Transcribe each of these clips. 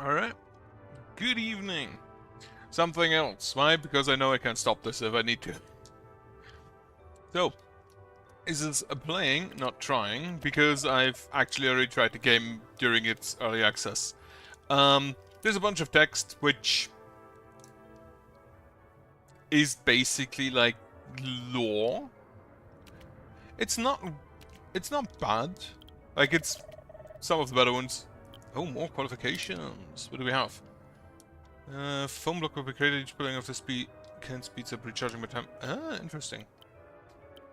Alright. Good evening. Something else. Why? Because I know I can stop this if I need to. So, this is playing, not trying, because I've actually already tried the game during its early access. There's a bunch of text which is basically like lore. It's not bad. Like, it's some of the better ones. Oh, more qualifications. What do we have? Foam block will be created each pulling of the speed can speeds up recharging by time. Ah, interesting.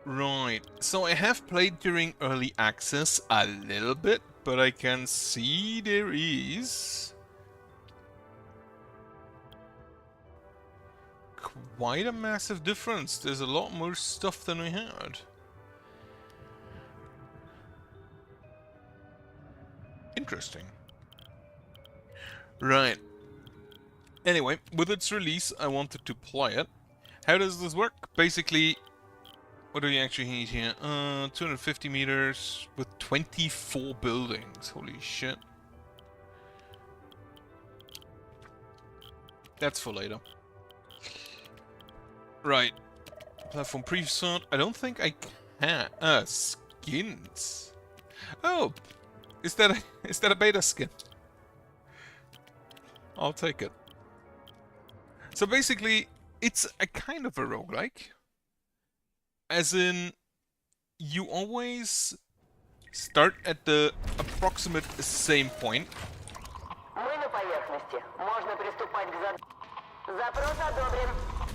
Right. So I have played during early access a little bit, but I can see there is quite a massive difference. There's a lot more stuff than we had. Interesting. Right. Anyway, with its release, I wanted to play it. How does this work? Basically, what do you actually need here? 250 meters with 24 buildings. Holy shit. That's for later. Right. Platform prefab. I don't think I can. Skins. Oh, is that a beta skin? I'll take it. So basically, it's a kind of a roguelike. As in, you always start at the approximate same point.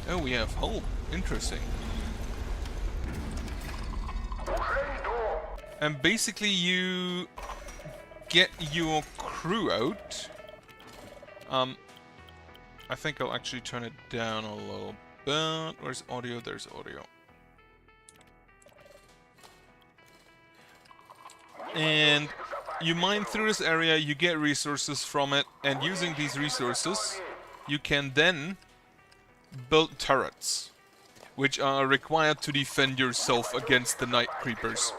Oh, we have hope. Interesting. And basically you get your crew out. I think I'll actually turn it down a little bit. Where's audio? There's audio. And you mine through this area, you get resources from it, and using these resources, you can then build turrets, which are required to defend yourself against the night creepers.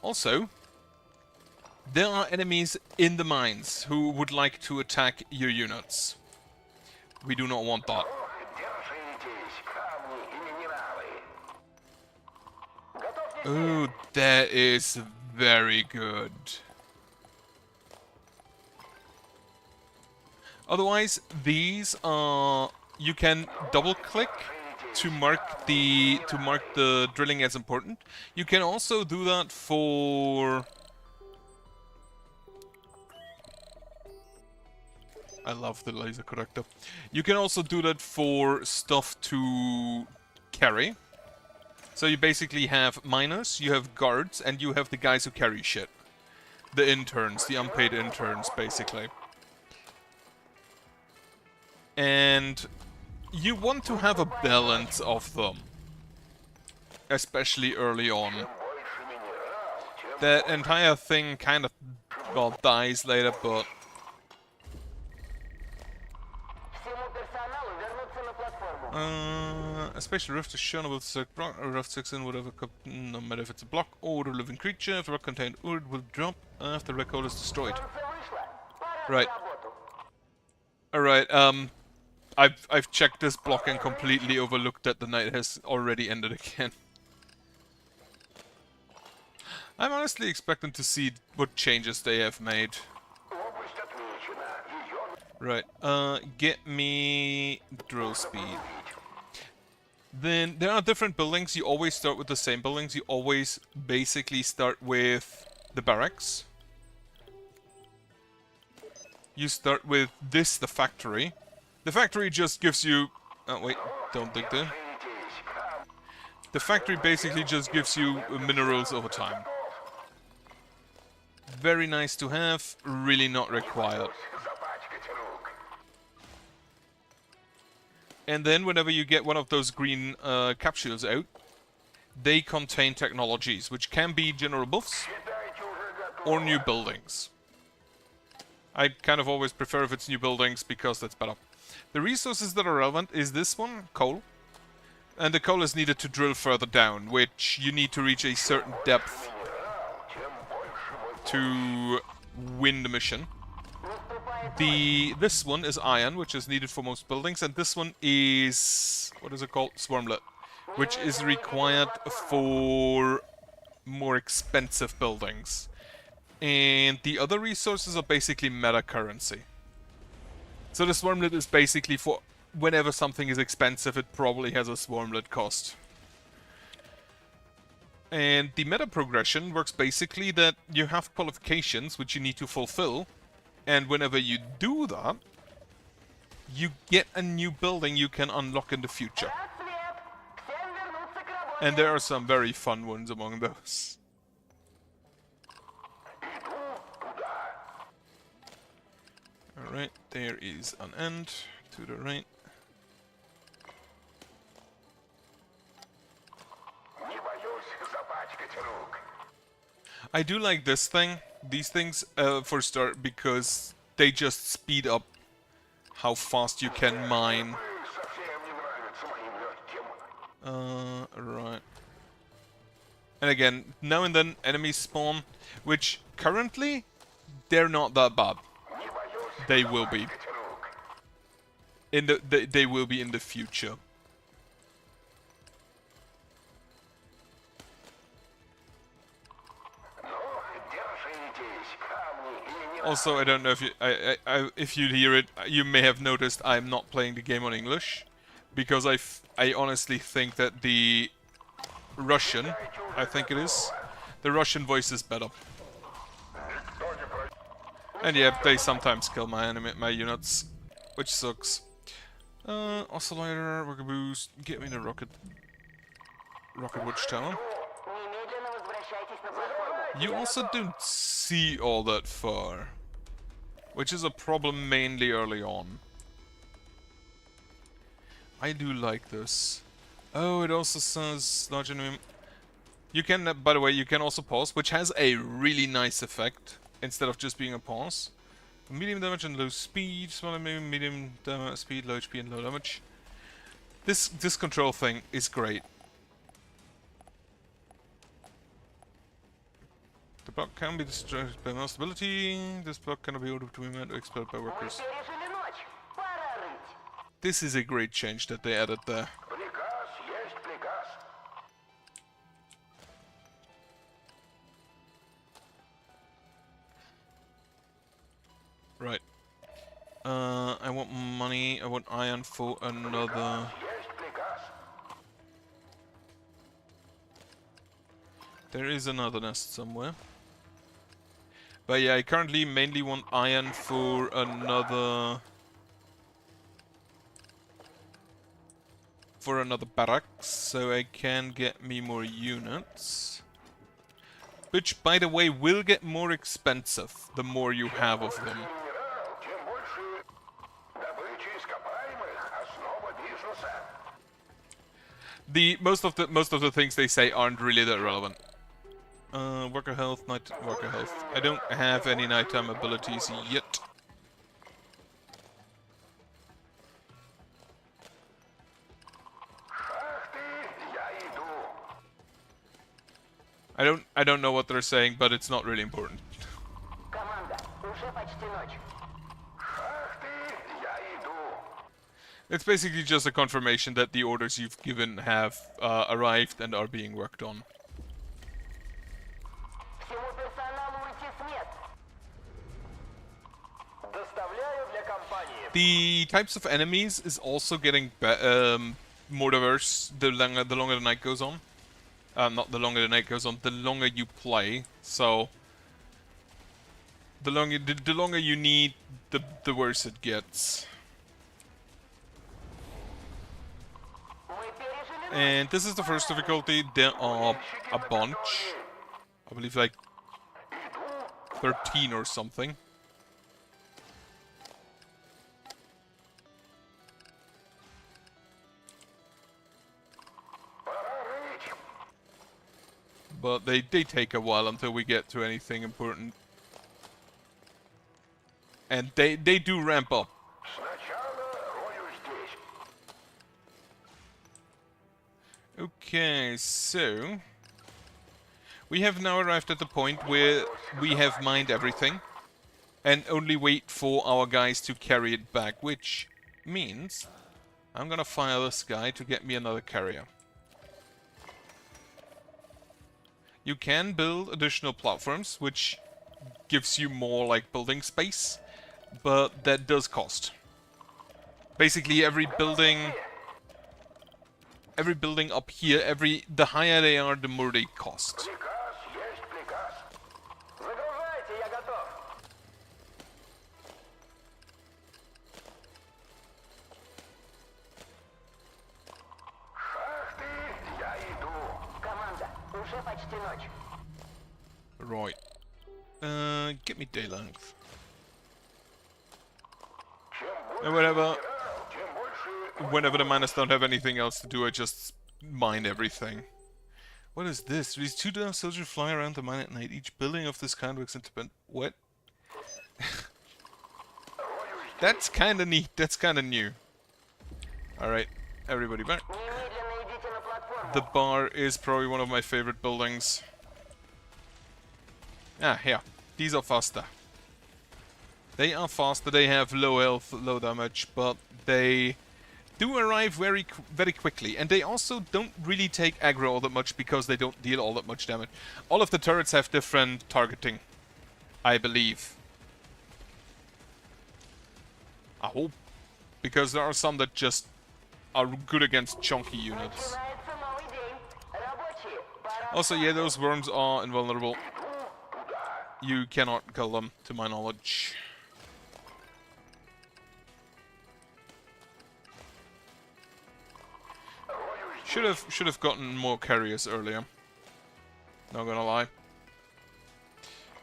Also, there are enemies in the mines who would like to attack your units. We do not want that. Oh, that is very good. Otherwise, these are... You can double-click to mark the drilling as important. You can also do that for... I love the laser corrector. You can also do that for stuff to carry. So you basically have miners, you have guards, and you have the guys who carry shit. The interns, the unpaid interns, basically. And you want to have a balance of them. Especially early on. That entire thing kind of, well, dies later, but... a special rift is shown with the block. A rift sucks in whatever, no matter if it's a block or a living creature. If the rock contained ore, will drop after the red hole is destroyed. Right. Alright, I've checked this block and completely overlooked that the night has already ended again. I'm honestly expecting to see what changes they have made. Right, get me drill speed. Then there are different buildings. You always start with the same buildings. You always basically start with the barracks. You start with this, the factory. The factory just gives you... Oh, wait, don't dig there. The factory basically just gives you minerals over time. Very nice to have, really not required. And then whenever you get one of those green capsules out, they contain technologies, which can be general buffs or new buildings. I kind of always prefer if it's new buildings because that's better. The resources that are relevant is this one, coal. And the coal is needed to drill further down, which you need to reach a certain depth to win the mission. This one is iron, which is needed for most buildings, and this one is, what is it called? Swarmlet, which is required for more expensive buildings. And the other resources are basically meta currency. So the Swarmlet is basically for whenever something is expensive, it probably has a Swarmlet cost. And the meta progression works basically that you have qualifications which you need to fulfill, and whenever you do that, you get a new building you can unlock in the future. And there are some very fun ones among those. Alright, there is an end to the right. I do like this thing, these things, for start, because they just speed up how fast you can mine. Right. And again, now and then enemies spawn, which currently, they're not that bad. They will be. They will be in the future. Also, I don't know if you if you hear it, you may have noticed I'm not playing the game on English, because I honestly think that the Russian, I think it is, the Russian voice is better. And yeah, they sometimes kill my units, which sucks. Oscillator, rocket boost, get me the rocket watchtower. You also don't see all that far, which is a problem mainly early on. I do like this. Oh, it also says large enemy. You can, by the way, you can also pause, which has a really nice effect instead of just being a pause. Medium damage and low speed, small and medium speed, low HP and low damage. This control thing is great. The block can be destroyed by mouse stability. This block cannot be ordered to be met or expelled by workers. This is a great change that they added there. Right. I want money, I want iron for another... There is another nest somewhere. But yeah, I currently mainly want iron for another... barracks, so I can get me more units. Which, by the way, will get more expensive the more you have of them. Most of the things they say aren't really that relevant. Worker health, worker health. I don't have any nighttime abilities yet. I don't know what they're saying, but it's not really important. It's basically just a confirmation that the orders you've given have arrived and are being worked on. The types of enemies is also getting more diverse the longer the night goes on. Not the longer the night goes on, the longer you play. So the longer you need, the worse it gets. And this is the first difficulty. There are a bunch. I believe like 13 or something. But they take a while until we get to anything important. And they do ramp up. Okay, so we have now arrived at the point where we have mined everything. and only wait for our guys to carry it back, which means I'm gonna fire this guy to get me another carrier. You can build additional platforms, which gives you more like building space, but that does cost. Basically every building up here, the higher they are, the more they cost. Right. Get me day length. And whenever the miners don't have anything else to do, I just mine everything. What is this? These 2 down soldiers fly around the mine at night. Each building of this kind works into... What? That's kinda neat. That's kinda new. Alright, everybody back. The bar is probably one of my favorite buildings. Ah, yeah. These are faster. They are faster, they have low health, low damage, but they do arrive very quickly. And they also don't really take aggro all that much because they don't deal all that much damage. All of the turrets have different targeting, I believe. I hope. Because there are some that just are good against chunky units. Also, yeah, those worms are invulnerable. You cannot kill them, to my knowledge. Should have gotten more carriers earlier. Not gonna lie.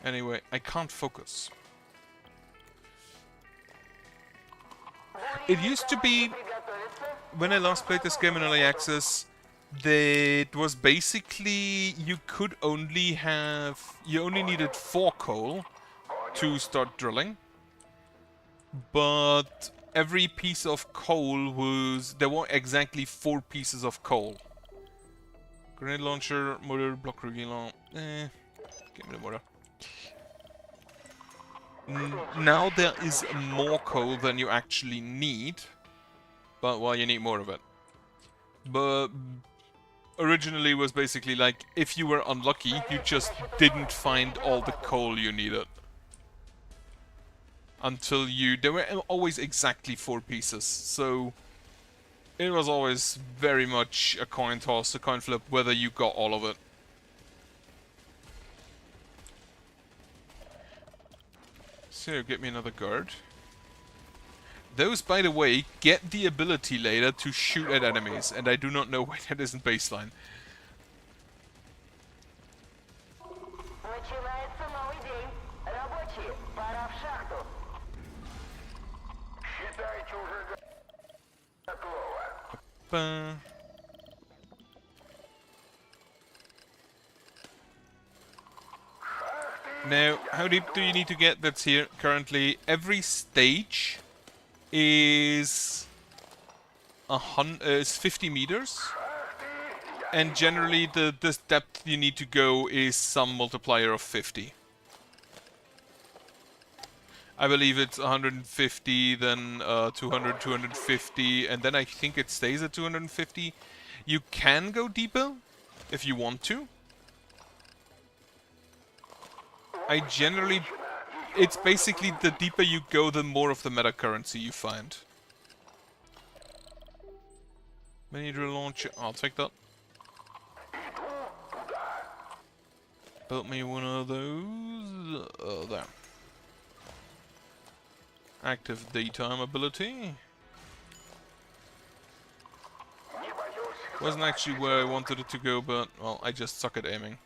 Anyway, I can't focus. It used to be, when I last played this game in early access, it was basically you only needed 4 coal to start drilling, but every piece of coal there were exactly 4 pieces of coal. Grenade launcher, motor, block revealer. Give me the motor. Now there is more coal than you actually need, but well, you need more of it. But originally was basically like, if you were unlucky, you just didn't find all the coal you needed. Until there were always exactly 4 pieces, so it was always very much a coin toss, a coin flip, whether you got all of it. So, get me another guard. Those, by the way, get the ability later to shoot at enemies, and I do not know why that isn't baseline. Now, how deep do you need to get? That's here currently. Every stage is 50 meters, and generally the depth you need to go is some multiplier of 50. I believe it's 150, then 200, 250, and then I think it stays at 250. You can go deeper if you want to. It's basically the deeper you go, the more of the meta currency you find. Mini drill launcher, I'll take that. Built me one of those. There. Active daytime ability. Wasn't actually where I wanted it to go, but, well, I just suck at aiming.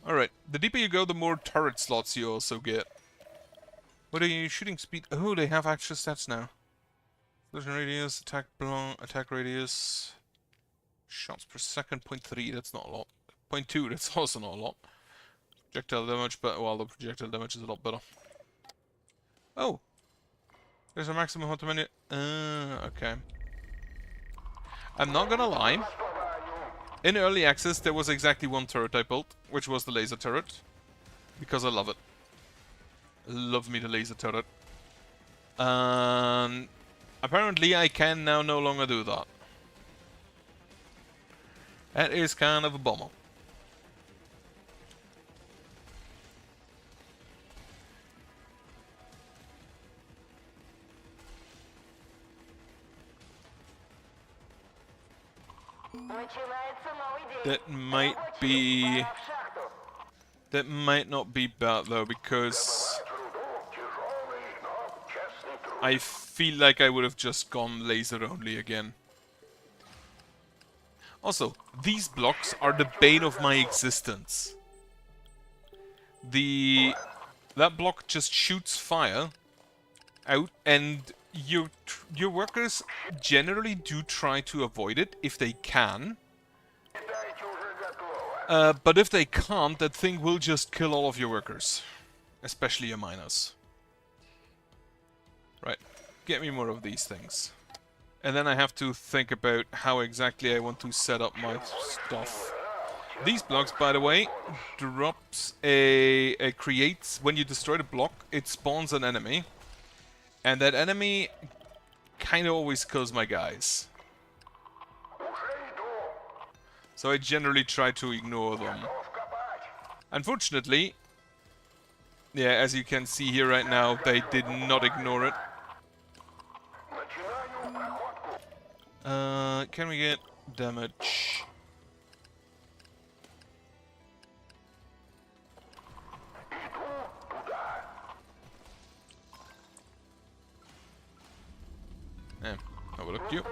Alright, the deeper you go, the more turret slots you also get. What are you shooting speed? Oh, they have extra stats now. Explosion radius, attack radius, shots per second, 0.3, that's not a lot. 0.2, that's also not a lot. Projectile damage, but well, the projectile damage is a lot better. Oh! There's a maximum how many... okay. I'm not gonna lie. In early access, there was exactly one turret I built, which was the laser turret. Because I love it. Love me the laser turret. Apparently I can now no longer do that. That is kind of a bummer. That might be... That might not be bad though, because... I feel like I would have just gone laser only again. Also, these blocks are the bane of my existence. That block just shoots fire out, and your workers generally do try to avoid it if they can. But if they can't, that thing will just kill all of your workers. Especially your miners. Right, get me more of these things. And then I have to think about how exactly I want to set up my stuff. These blocks, by the way, drops creates, when you destroy the block, it spawns an enemy. And that enemy kind of always kills my guys. So I generally try to ignore them. Unfortunately, yeah, as you can see here right now, they did not ignore it. Can we get damage? Yeah, overlooked you.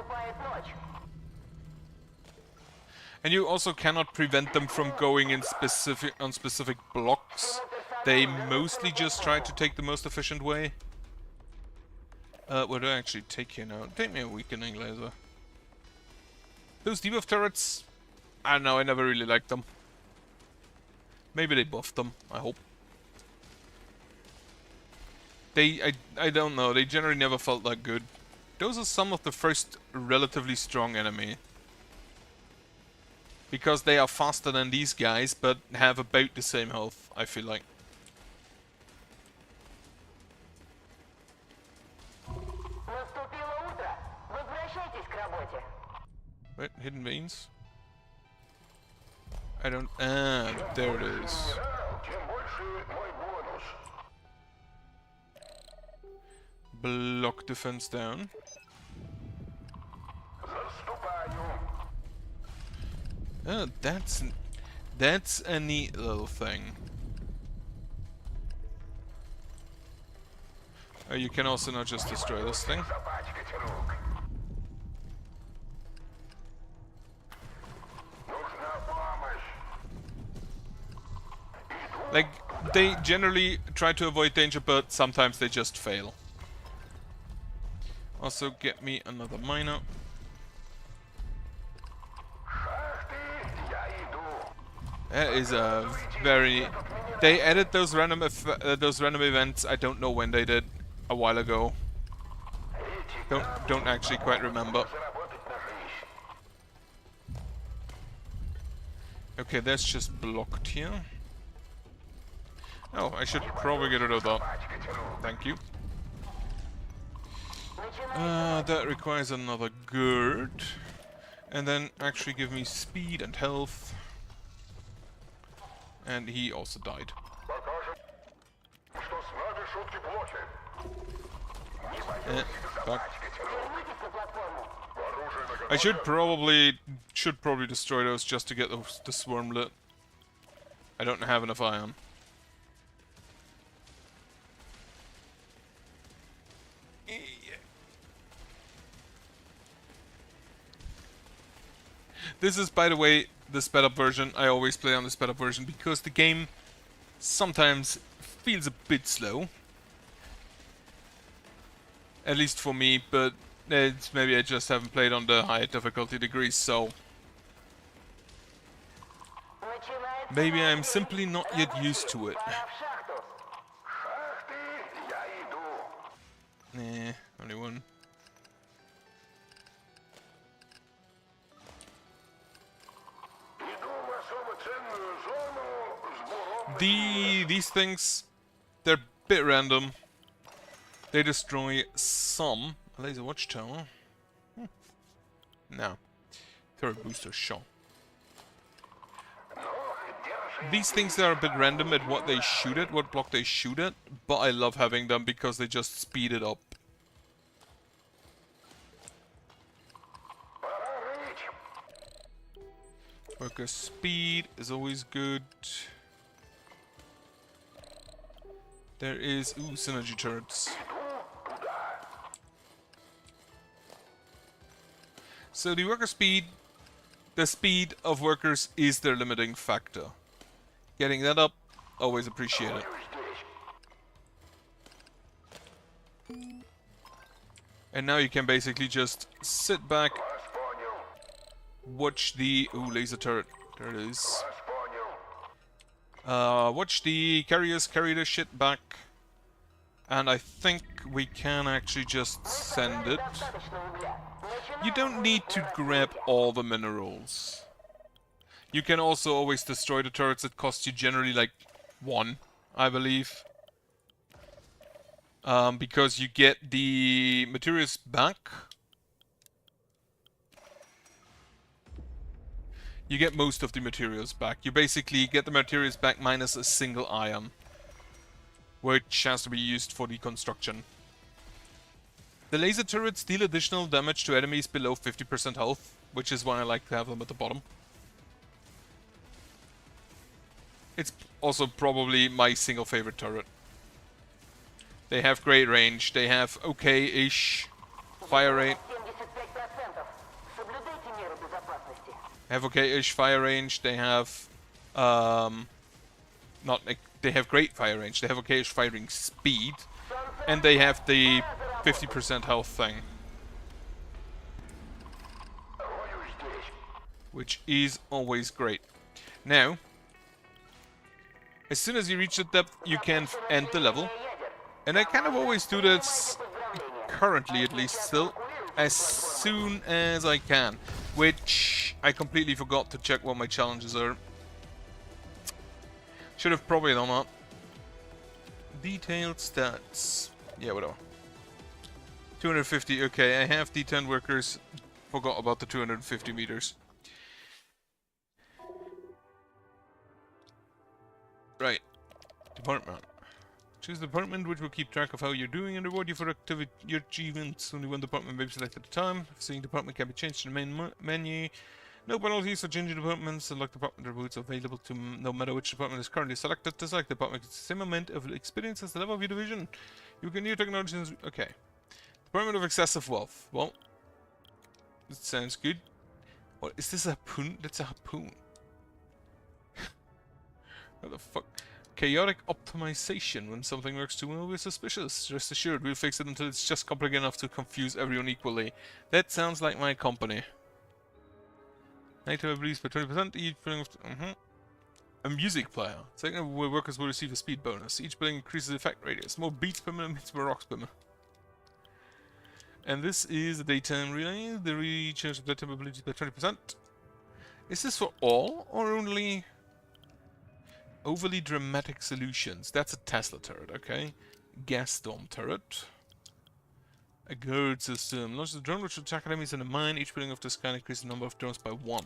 And you also cannot prevent them from going in on specific blocks. They mostly just try to take the most efficient way. What do I actually take here now? Take me a weakening laser. Those debuff turrets, I don't know, I never really liked them. Maybe they buffed them, I hope. I don't know, they generally never felt that good. Those are some of the first relatively strong enemy. Because they are faster than these guys, but have about the same health, I feel like. Wait, hidden veins? I don't... Ah, there it is. Block defense down. Oh, that's a neat little thing. You can also not just destroy this thing. Like, they generally try to avoid danger, but sometimes they just fail. Also, get me another miner. That is a very... They added those random events. I don't know when they did. A while ago. Don't actually quite remember. Okay, that's just blocked here. Oh, I should probably get rid of that. Thank you. That requires another gird. And then actually give me speed and health. And he also died. Back. I should probably destroy those just to get the swarm lit. I don't have enough iron. This is, by the way, the sped up version. I always play on the sped up version because the game sometimes feels a bit slow. At least for me, but it's maybe I just haven't played on the high difficulty degrees, so... Maybe I'm simply not yet used to it. Nah, only one. These things, they're a bit random. They destroy some. Laser watchtower. No. Turret booster, sure. These things are a bit random at what they shoot at, what block they shoot at, but I love having them because they just speed it up. Worker speed is always good. There is... ooh, synergy turrets. So the worker speed, the speed of workers is their limiting factor. Getting that up, always appreciate it. And now you can basically just sit back, watch the... ooh, laser turret. There it is. Watch the carriers carry their shit back. And I think we can actually just send it. You don't need to grab all the minerals. You can also always destroy the turrets. It costs you generally like 1, I believe. Because you get the materials back. You get most of the materials back. You basically get the materials back minus a single ion, which has to be used for the construction. The laser turrets deal additional damage to enemies below 50% health, which is why I like to have them at the bottom. It's also probably my single favorite turret. They have great range, they have okay-ish fire rate. They have okay-ish fire range, they have... they have great fire range, they have okay-ish firing speed, and they have the 50% health thing. Which is always great. Now, as soon as you reach the depth, you can end the level. And I kind of always do this, currently at least still, as soon as I can. Which I completely forgot to check what my challenges are. Should have probably done that. Detailed stats. Yeah, whatever. 250, okay, I have D10 workers. Forgot about the 250 meters. Right. Department. Choose the department which will keep track of how you're doing and reward you for your achievements. Only one department may be selected at a time. Seeing department can be changed in the main menu. No penalties for changing departments. Select department attributes available to no matter which department is currently selected. To select the department, it's the same amount of experience as the level of your division. You can new technologies. Okay. Department of Excessive Wealth. Well, that sounds good. What is this, a harpoon? That's a harpoon. What the fuck? Chaotic optimization. When something works too well, we're suspicious. Rest assured, we'll fix it until it's just complicated enough to confuse everyone equally. That sounds like my company. Item released by 20%. Each building A music player. Second, where workers will receive a speed bonus. Each building increases the effect radius. More beats per minute means more rocks per minute. And this is a daytime relay. The recharge of daytime abilities by 20%. Is this for all or only overly dramatic solutions? That's a Tesla turret, okay. Gas storm turret. A guard system. Launch the drone which will attack enemies in a mine. Each building of this kind increases the number of drones by 1.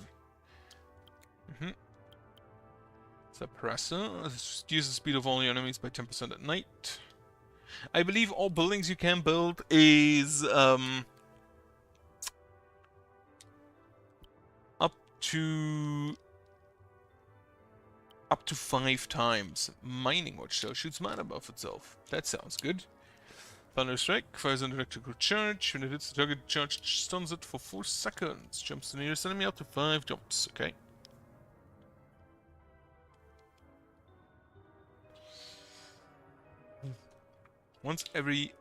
Suppressor. Reduces the speed of all your enemies by 10% at night. I believe all buildings you can build is up to 5 times. Mining watchtower shoots mana above itself. That sounds good. Thunder Strike fires an electrical charge. When it hits the target, charge stuns it for 4 seconds. Jumps the nearest enemy up to 5 jumps. Okay. Once every...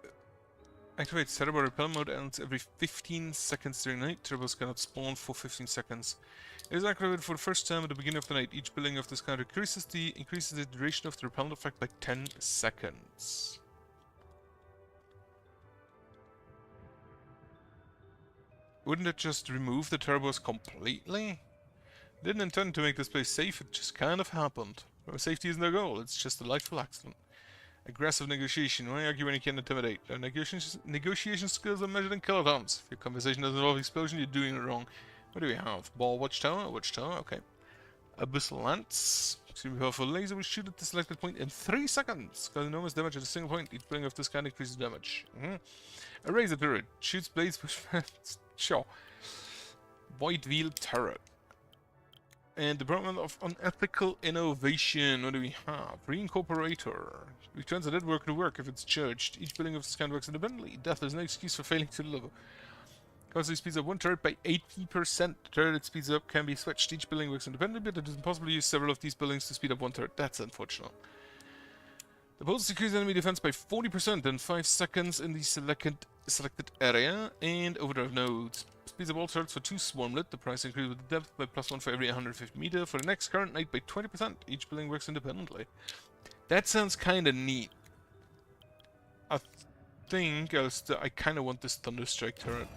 Activates Turbo Repel mode ends every 15 seconds during night. Turbos cannot spawn for 15 seconds. It is activated for the first time at the beginning of the night. Each building of this kind increases the duration of the repel effect by 10 seconds. Wouldn't it just remove the turbos completely? Didn't intend to make this place safe, it just kind of happened. Safety isn't their goal, it's just a delightful accident. Aggressive negotiation. Why argue when you can intimidate? Their negotiation skills are measured in kilotons. If your conversation doesn't involve explosion, you're doing it wrong. What do we have? Ball watchtower? Watchtower, okay. Abyssal Lance. Extremely powerful laser will shoot at the selected point in 3 seconds. Cause enormous damage at a single point. Each building of this kind increases damage. A razor turret. Shoots blades push. Sure. Void wheel turret. And Department of Unethical Innovation. What do we have? Reincorporator. Returns a dead worker to work if it's charged. Each building of this kind works independently. Death is no excuse for failing to deliver. Constantly speeds up one turret by 80%. The turret it speeds up can be switched. Each building works independently, but it is impossible to use several of these buildings to speed up one turret. That's unfortunate. The pulse decreases enemy defense by 40% in 5 seconds in the selected area. And overdrive nodes. Speeds up all turrets for 2 swarmlet. The price increases with the depth by +1 for every 150 meter. For the next current night by 20%. Each building works independently. That sounds kinda neat. I think I kinda want this Thunderstrike turret.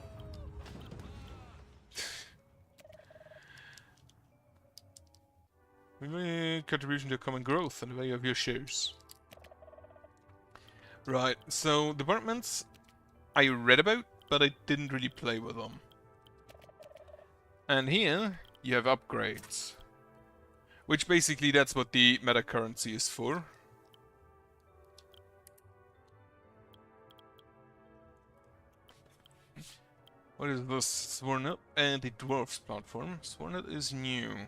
We make contribution to common growth and the value of your shares. Right, so departments I read about, but I didn't really play with them. And here you have upgrades, which basically that's what the meta currency is for. What is this? Swornet and the Dwarfs platform. Swornet is new.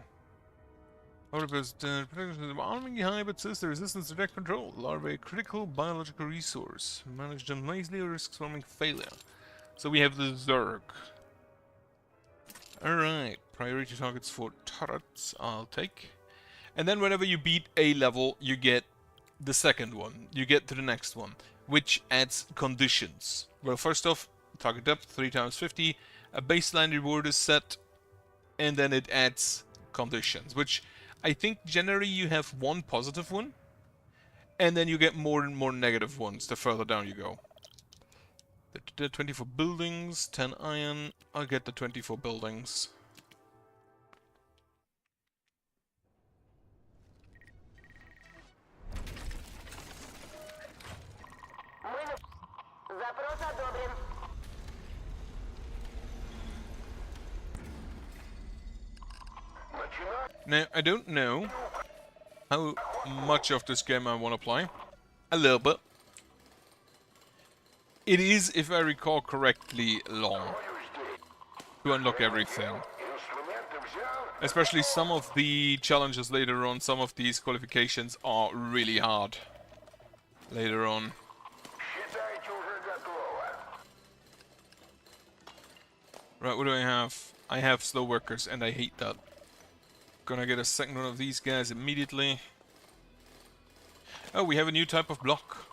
Arming the high, but says the resistance to direct control. Larvae, a critical biological resource. Manage them wisely or risk swarming failure. So we have the Zerg. Alright, priority targets for turrets, I'll take. And then whenever you beat a level, you get the second one. You get to the next one, which adds conditions. Well, first off, target depth 3 times 50. A baseline reward is set, and then it adds conditions, which I think generally you have one positive one, and then you get more and more negative ones the further down you go. The 24 buildings, 10 iron. I'll get the 24 buildings. Now, I don't know how much of this game I want to play. A little bit. It is, if I recall correctly, long to unlock everything. Especially some of the challenges later on, some of these qualifications are really hard later on. Right, what do I have? I have slow workers, and I hate that. Gonna get a second one of these guys immediately. Oh, we have a new type of block.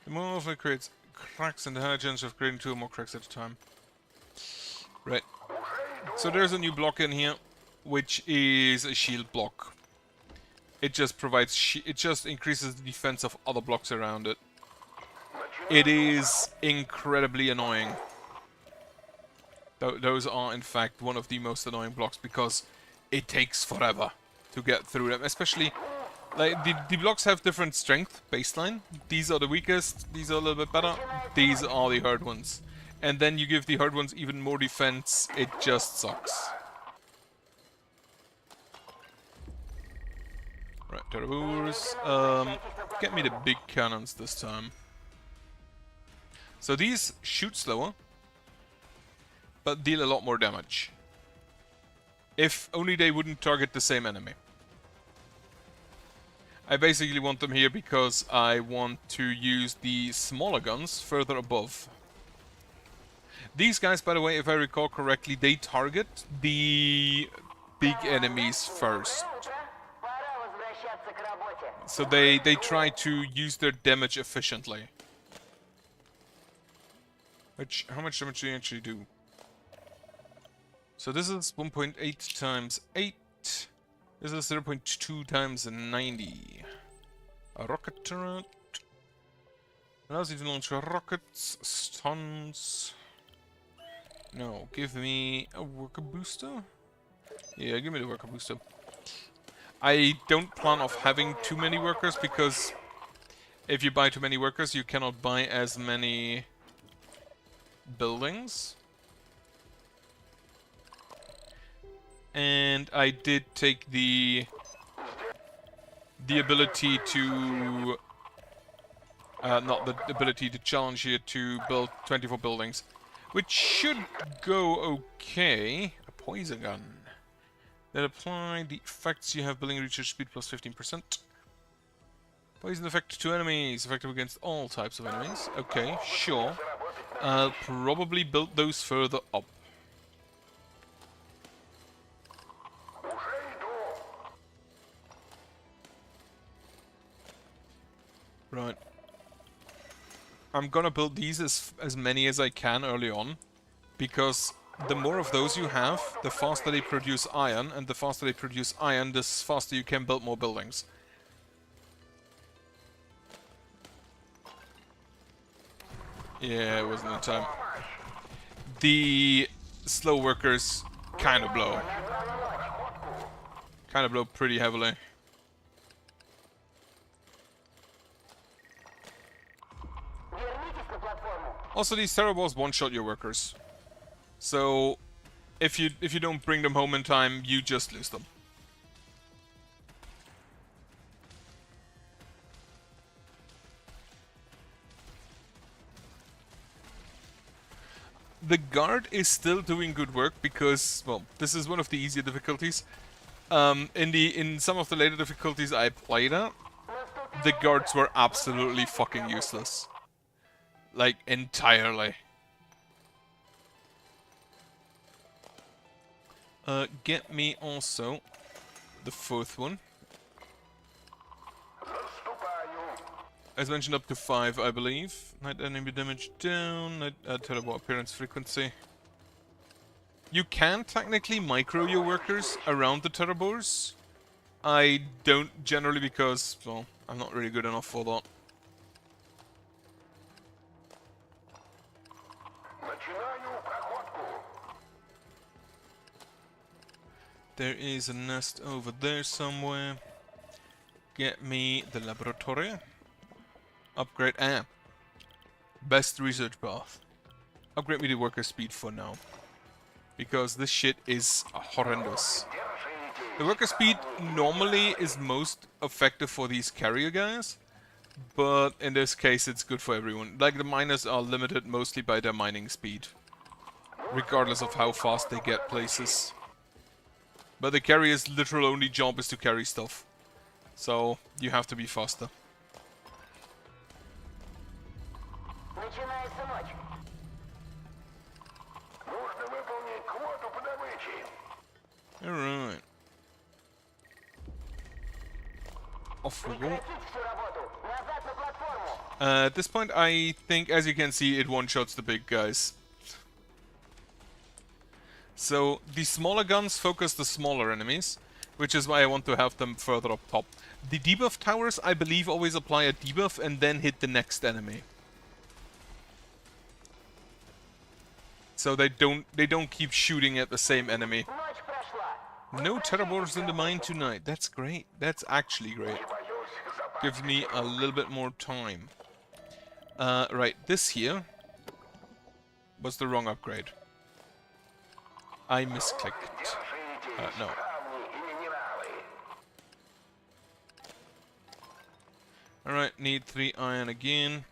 The more often it creates cracks and the higher chance of creating 2 or more cracks at a time. Right. So there's a new block in here, which is a shield block. It just provides it just increases the defense of other blocks around it. It is incredibly annoying. Those are in fact one of the most annoying blocks because it takes forever to get through them, especially like the blocks have different strength baseline. These are the weakest, these are a little bit better, these are the hard ones. And then you give the hard ones even more defense, it just sucks. Right, Terrors. Get me the big cannons this time. So these shoot slower, but deal a lot more damage. If only they wouldn't target the same enemy. I basically want them here because I want to use the smaller guns further above. These guys, by the way, if I recall correctly, they target the big enemies first. So they try to use their damage efficiently. Which, how much damage do you actually do? So this is 1.8 times 8. This is 0.2 times 90. A rocket turret. Allows you to launch rockets, stuns. No, give me a worker booster. Yeah, give me the worker booster. I don't plan of having too many workers because if you buy too many workers, you cannot buy as many buildings. And I did take the ability to not the ability to challenge you to build 24 buildings, which should go okay. A poison gun that apply the effects you have building research speed plus 15%. Poison effect to enemies, effective against all types of enemies. Okay, sure. I'll probably build those further up. Right. I'm gonna build these as many as I can early on, because the more of those you have, the faster they produce iron, and the faster they produce iron, the faster you can build more buildings. Yeah, it wasn't in time. The slow workers kind of blow. Kind of blow pretty heavily. Also, these Terrorballs one-shot your workers. So, if you don't bring them home in time, you just lose them. The guard is still doing good work because, well, this is one of the easier difficulties. In some of the later difficulties I played at, the guards were absolutely fucking useless. Like, entirely. Get me also the fourth one. As mentioned, up to 5, I believe. Night enemy damage down, night terrible appearance frequency. You can technically micro your workers around the Terrorboars. I don't generally because, well, I'm not really good enough for that. There is a nest over there somewhere. Get me the laboratory. Upgrade best research path. Upgrade me the worker speed for now. Because this shit is horrendous. The worker speed normally is most effective for these carrier guys. But in this case it's good for everyone. Like the miners are limited mostly by their mining speed. Regardless of how fast they get places. But the carrier's literal only job is to carry stuff. So you have to be faster. Alright. Off we go. At this point I think, as you can see, it one-shots the big guys. So the smaller guns focus the smaller enemies, which is why I want to have them further up top. The debuff towers, I believe, always apply a debuff and then hit the next enemy. So they don't keep shooting at the same enemy. No Terrorboars in the mine tonight. That's great. That's actually great. Gives me a little bit more time. Right, this here was the wrong upgrade. I misclicked. No. Alright, need 3 iron again.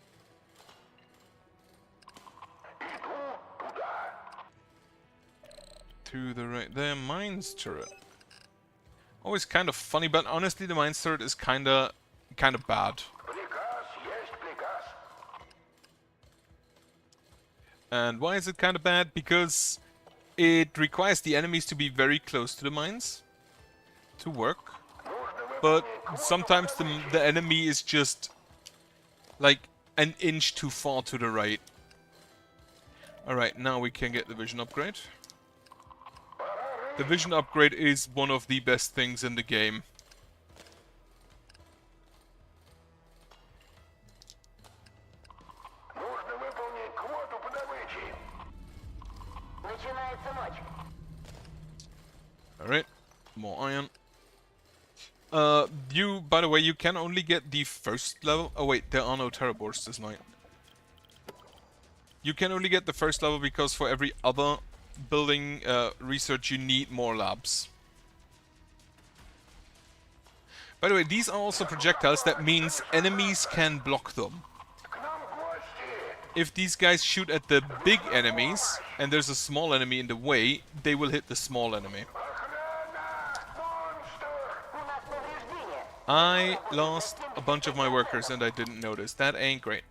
To the right there, mines turret. Always kind of funny, but honestly the mines turret is kinda bad. And why is it kinda bad? Because it requires the enemies to be very close to the mines to work. But sometimes the enemy is just like an inch too far to the right. Alright, now we can get the vision upgrade. The vision upgrade is one of the best things in the game. Alright, more iron. By the way, you can only get the first level. Oh wait, there are no Terrorborgs this night. You can only get the first level because for every other building research you need more labs. By the way, these are also projectiles. That means enemies can block them. If these guys shoot at the big enemies and there's a small enemy in the way, they will hit the small enemy. I lost a bunch of my workers and I didn't notice. That ain't great.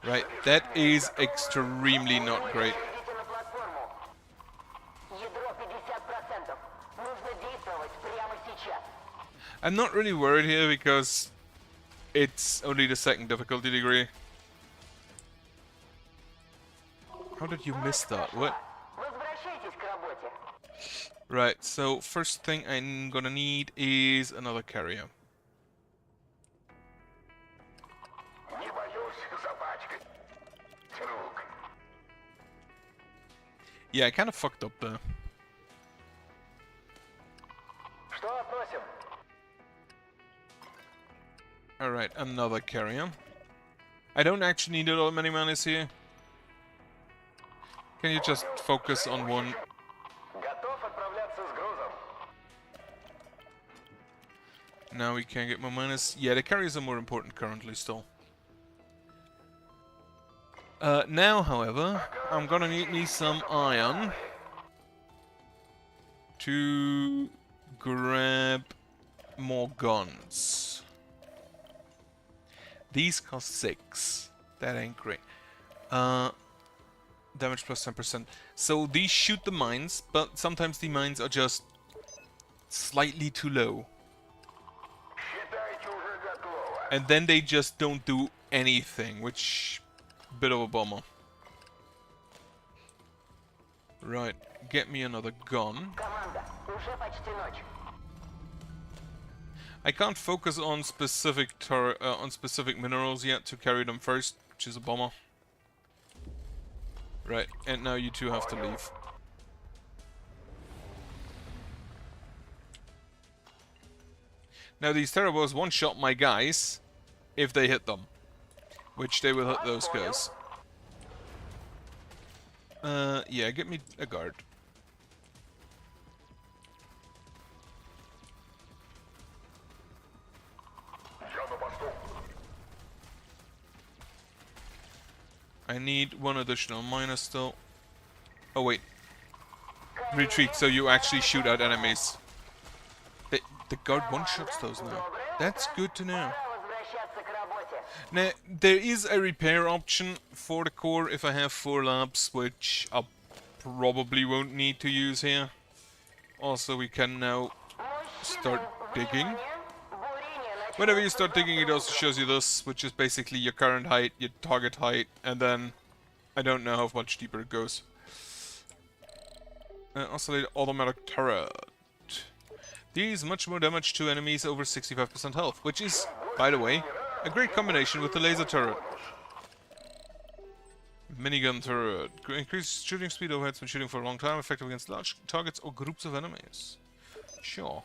Right, that is extremely not great. I'm not really worried here because it's only the second difficulty degree. How did you miss that? What? Right, so first thing I'm gonna need is another carrier. Yeah, I kind of fucked up there. Alright, another carrier. I don't actually need all many manas here. Can you just focus on one? Now we can get more manas. Yeah, the carriers are more important currently still. Now, however, I'm gonna need me some iron to grab more guns. These cost 6. That ain't great. Damage plus 10%. So these shoot the mines, but sometimes the mines are just slightly too low. And then they just don't do anything, which... bit of a bummer. Right, get me another gun. I can't focus on specific minerals yet to carry them first, which is a bummer. Right, and now you two have to leave. Now these Terrorborgs one-shot my guys if they hit them. Which they will hit those guys. Yeah, get me a guard. I need one additional miner still. Oh wait. Retreat, so you actually shoot at enemies. The guard one-shots those now. That's good to know. Now, there is a repair option for the core if I have 4 labs, which I probably won't need to use here. Also, we can now start digging. Whenever you start digging, it also shows you this, which is basically your current height, your target height, and then I don't know how much deeper it goes. Oscillate automatic turret. Deals much more damage to enemies over 65% health, which is, by the way, a great combination with the laser turret. Minigun turret. Increased shooting speed overheads when shooting for a long time, effective against large targets or groups of enemies. Sure.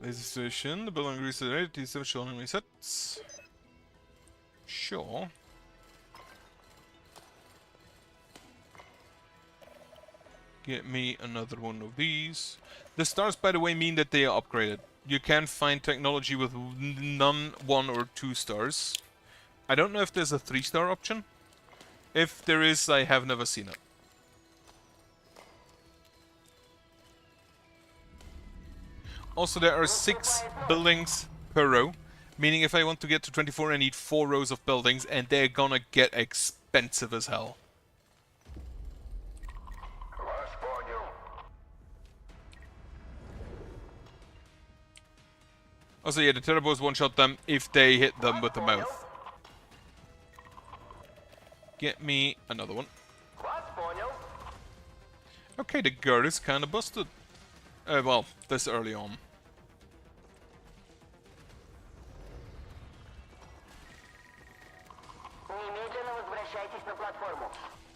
Laser station. The building increases the rate. These show enemy sets. Sure. Get me another one of these. The stars, by the way, mean that they are upgraded. You can find technology with none, 1 or 2 stars. I don't know if there's a 3-star option. If there is, I have never seen it. Also, there are 6 buildings per row. Meaning if I want to get to 24, I need 4 rows of buildings, and they're gonna get expensive as hell. Also, yeah, the Terrorborgs one-shot them if they hit them with the mouth. Get me another one. Okay, the guard is kind of busted. Well, this early on.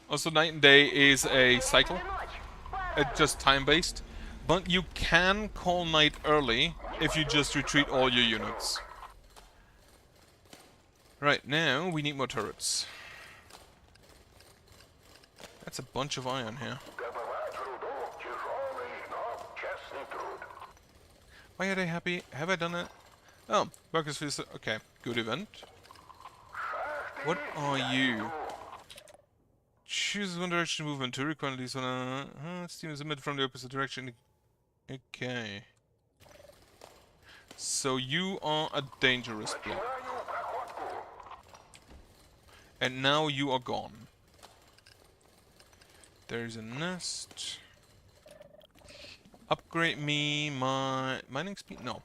Also, night and day is a cycle. It's just time-based. But you can call night early if you just retreat all your units. Right, now we need more turrets. That's a bunch of iron here. Why are they happy? Have I done it? Oh, Workers Feast. Okay, good event. What are you? Choose one direction to move in. To require at least one. Steam is emitted from the opposite direction. Okay. So you are a dangerous block. And now you are gone. There's a nest. Upgrade me my mining speed? No.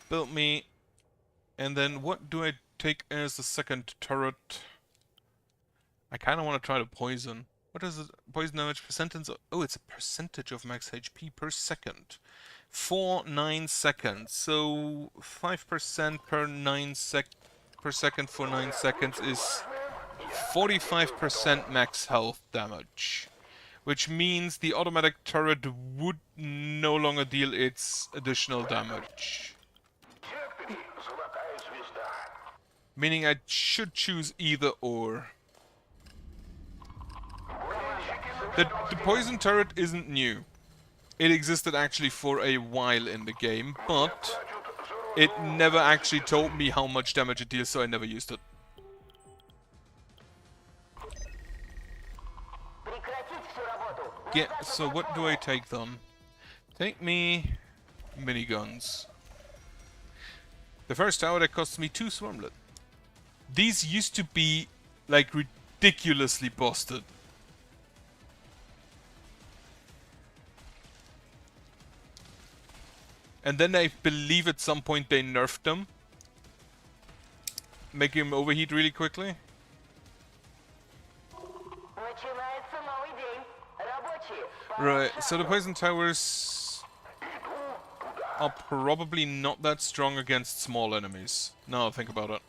Build me. And then what do I take as the second turret? I kind of want to try to poison. What is it? Poison damage percentage? Oh, it's a percentage of max HP per second. For 9 seconds. So 5% per second for 9 seconds is 45% max health damage. Which means the automatic turret would no longer deal its additional damage. Meaning I should choose either or. The poison turret isn't new. It existed actually for a while in the game, but it never actually told me how much damage it deals, so I never used it. Yeah, so what do I take then? Take me miniguns. The first tower that costs me 2 swarmlet. These used to be like ridiculously busted. And then I believe at some point they nerfed them. Making them overheat really quickly. Right, so the poison towers are probably not that strong against small enemies. Now I think about it.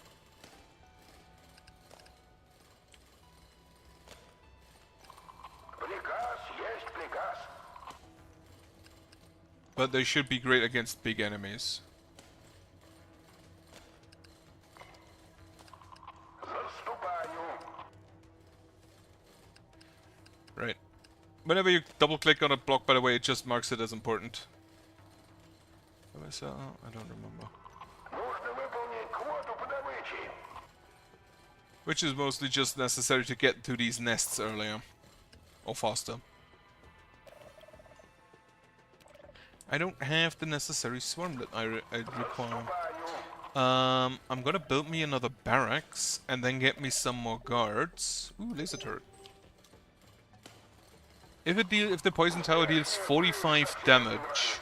But they should be great against big enemies. Right. Whenever you double click on a block, by the way, it just marks it as important. I don't remember. Which is mostly just necessary to get to these nests earlier. Or faster. I don't have the necessary swarmlet I require. I'm gonna build me another barracks and then get me some more guards. Ooh, laser turret. If the poison tower deals 45 damage,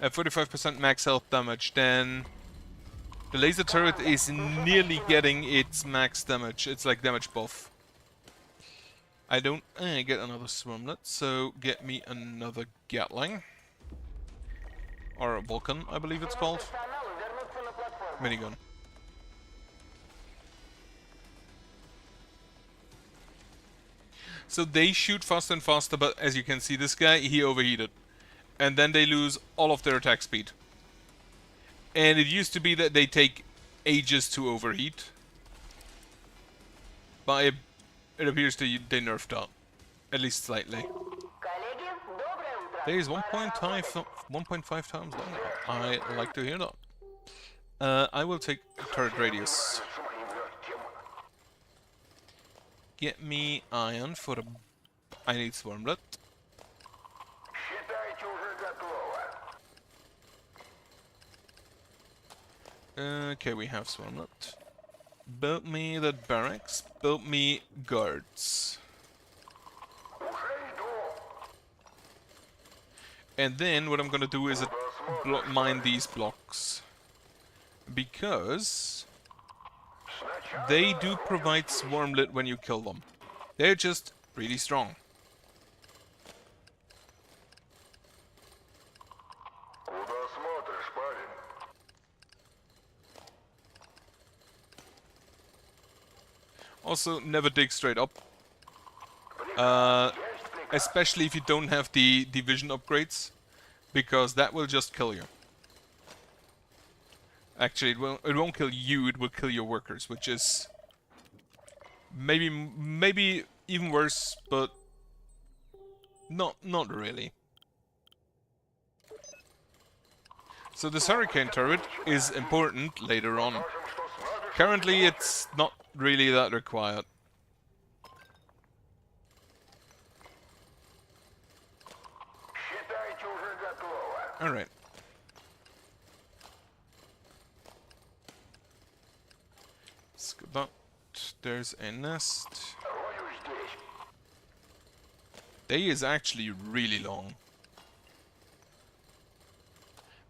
45% max health damage, then the laser turret is nearly getting its max damage. It's like damage buff. I don't get another swarmlet, so get me another Gatling. Or a Vulcan, I believe it's called. Minigun. So they shoot faster and faster, but as you can see, this guy, he overheated. And then they lose all of their attack speed. And it used to be that they take ages to overheat. But it appears they nerfed that. At least slightly. There is 1.5 times longer. I like to hear that. I will take turret radius. Get me iron for the... I need swarmlet. Okay, we have swarmlet. Build me that barracks. Build me guards. And then what I'm gonna do is mine these blocks. Because they do provide swarmlet when you kill them. They're just really strong. Also, never dig straight up. Especially if you don't have the vision upgrades, because that will just kill you. Actually, it won't kill you, it will kill your workers, which is maybe even worse, but not really. So this hurricane turret is important later on. Currently, it's not really that required. Alright. There's a nest. Day is actually really long.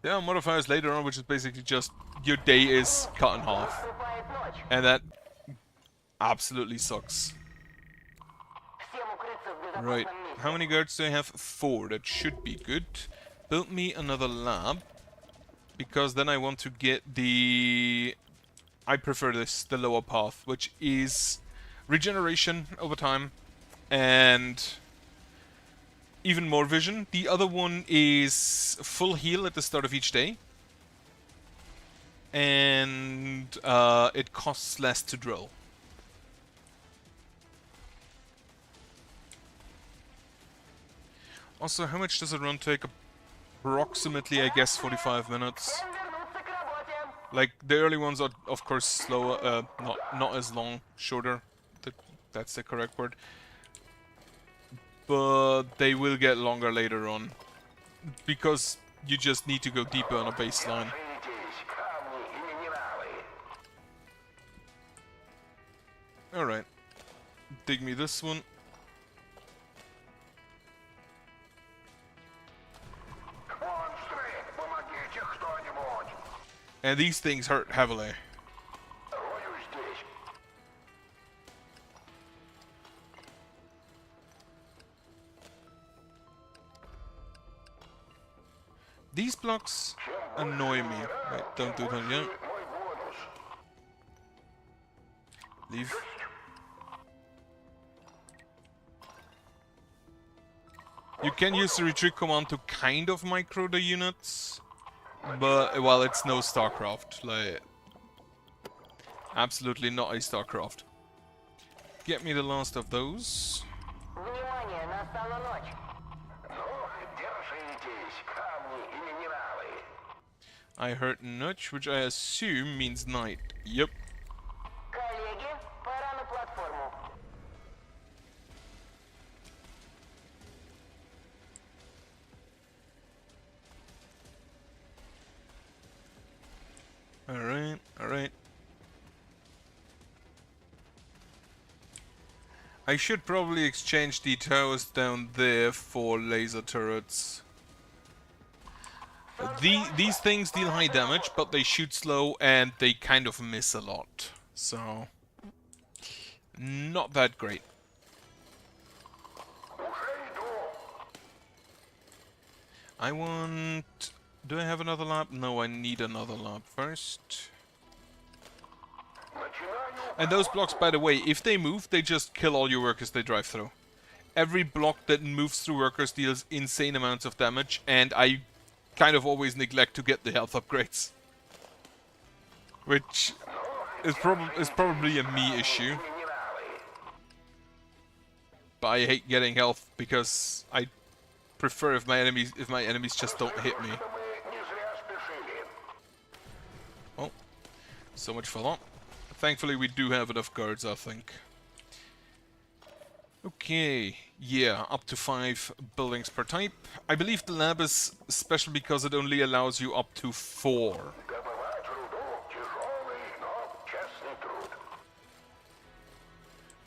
There are modifiers later on, which is basically just your day is cut in half. And that absolutely sucks. Right, how many guards do I have? 4, that should be good. Build me another lab, because then I want to get the... I prefer this, the lower path, which is regeneration over time, and even more vision. The other one is full heal at the start of each day, and it costs less to drill. Also, how much does a run take? Approximately, I guess, 45 minutes. Like, the early ones are, of course, slower, not as long, shorter. That's the correct word. But they will get longer later on. Because you just need to go deeper on a baseline. Alright. Dig me this one. And these things hurt heavily. These blocks annoy me. Wait, don't do that yet. Leave. You can use the retreat command to kind of micro the units. But, well, it's no StarCraft, like, absolutely not a StarCraft. Get me the last of those. I heard notch, which I assume means night. Yep. Alright, alright. I should probably exchange the towers down there for laser turrets. These things deal high damage, but they shoot slow and they kind of miss a lot. So, not that great. I want... Do I have another lab? No, I need another lab first. And those blocks, by the way, if they move, they just kill all your workers they drive through. Every block that moves through workers deals insane amounts of damage, and I kind of always neglect to get the health upgrades. Which is probably a me issue. But I hate getting health because I prefer if my enemies just don't hit me. Oh, so much for that. Thankfully we do have enough guards, I think. Okay, yeah, up to 5 buildings per type. I believe the lab is special because it only allows you up to 4.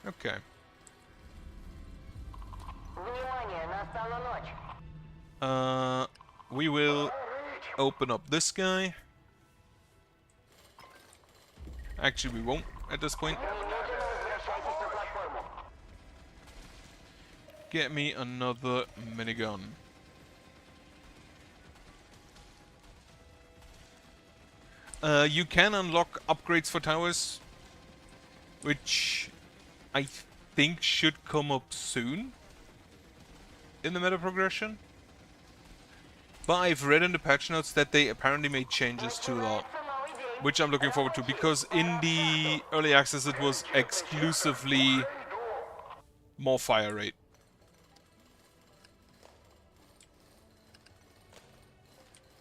Okay. We will open up this guy. Actually, we won't at this point. Get me another minigun. You can unlock upgrades for towers, which I think should come up soon in the meta progression. But I've read in the patch notes that they apparently made changes to that, which I'm looking forward to, because in the early access it was exclusively more fire rate.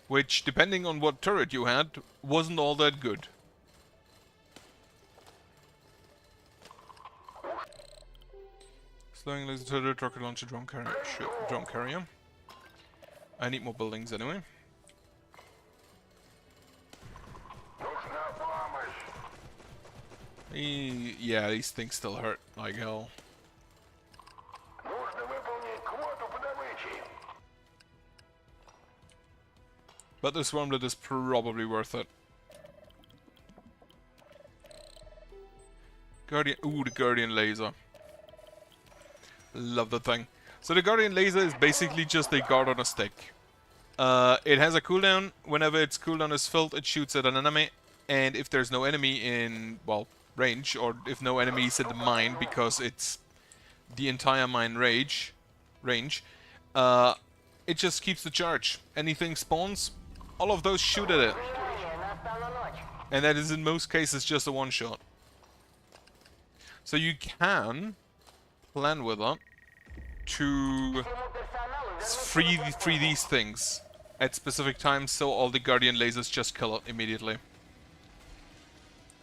Which, depending on what turret you had, wasn't all that good. Slowing laser turret, rocket launcher, drone carrier. Sure, drone carrier. I need more buildings anyway. Yeah, these things still hurt like hell. But the Swarmlet is probably worth it. Guardian, ooh, the Guardian laser. Love the thing. So the Guardian laser is basically just a guard on a stick. It has a cooldown. Whenever its cooldown is filled, it shoots at an enemy. And if there's no enemy in, well, range, or if no enemies in the mine, because it's the entire mine range, it just keeps the charge. Anything spawns, all of those shoot at it. And that is in most cases just a one-shot. So you can plan with that to free these things at specific times, so all the Guardian lasers just kill it immediately.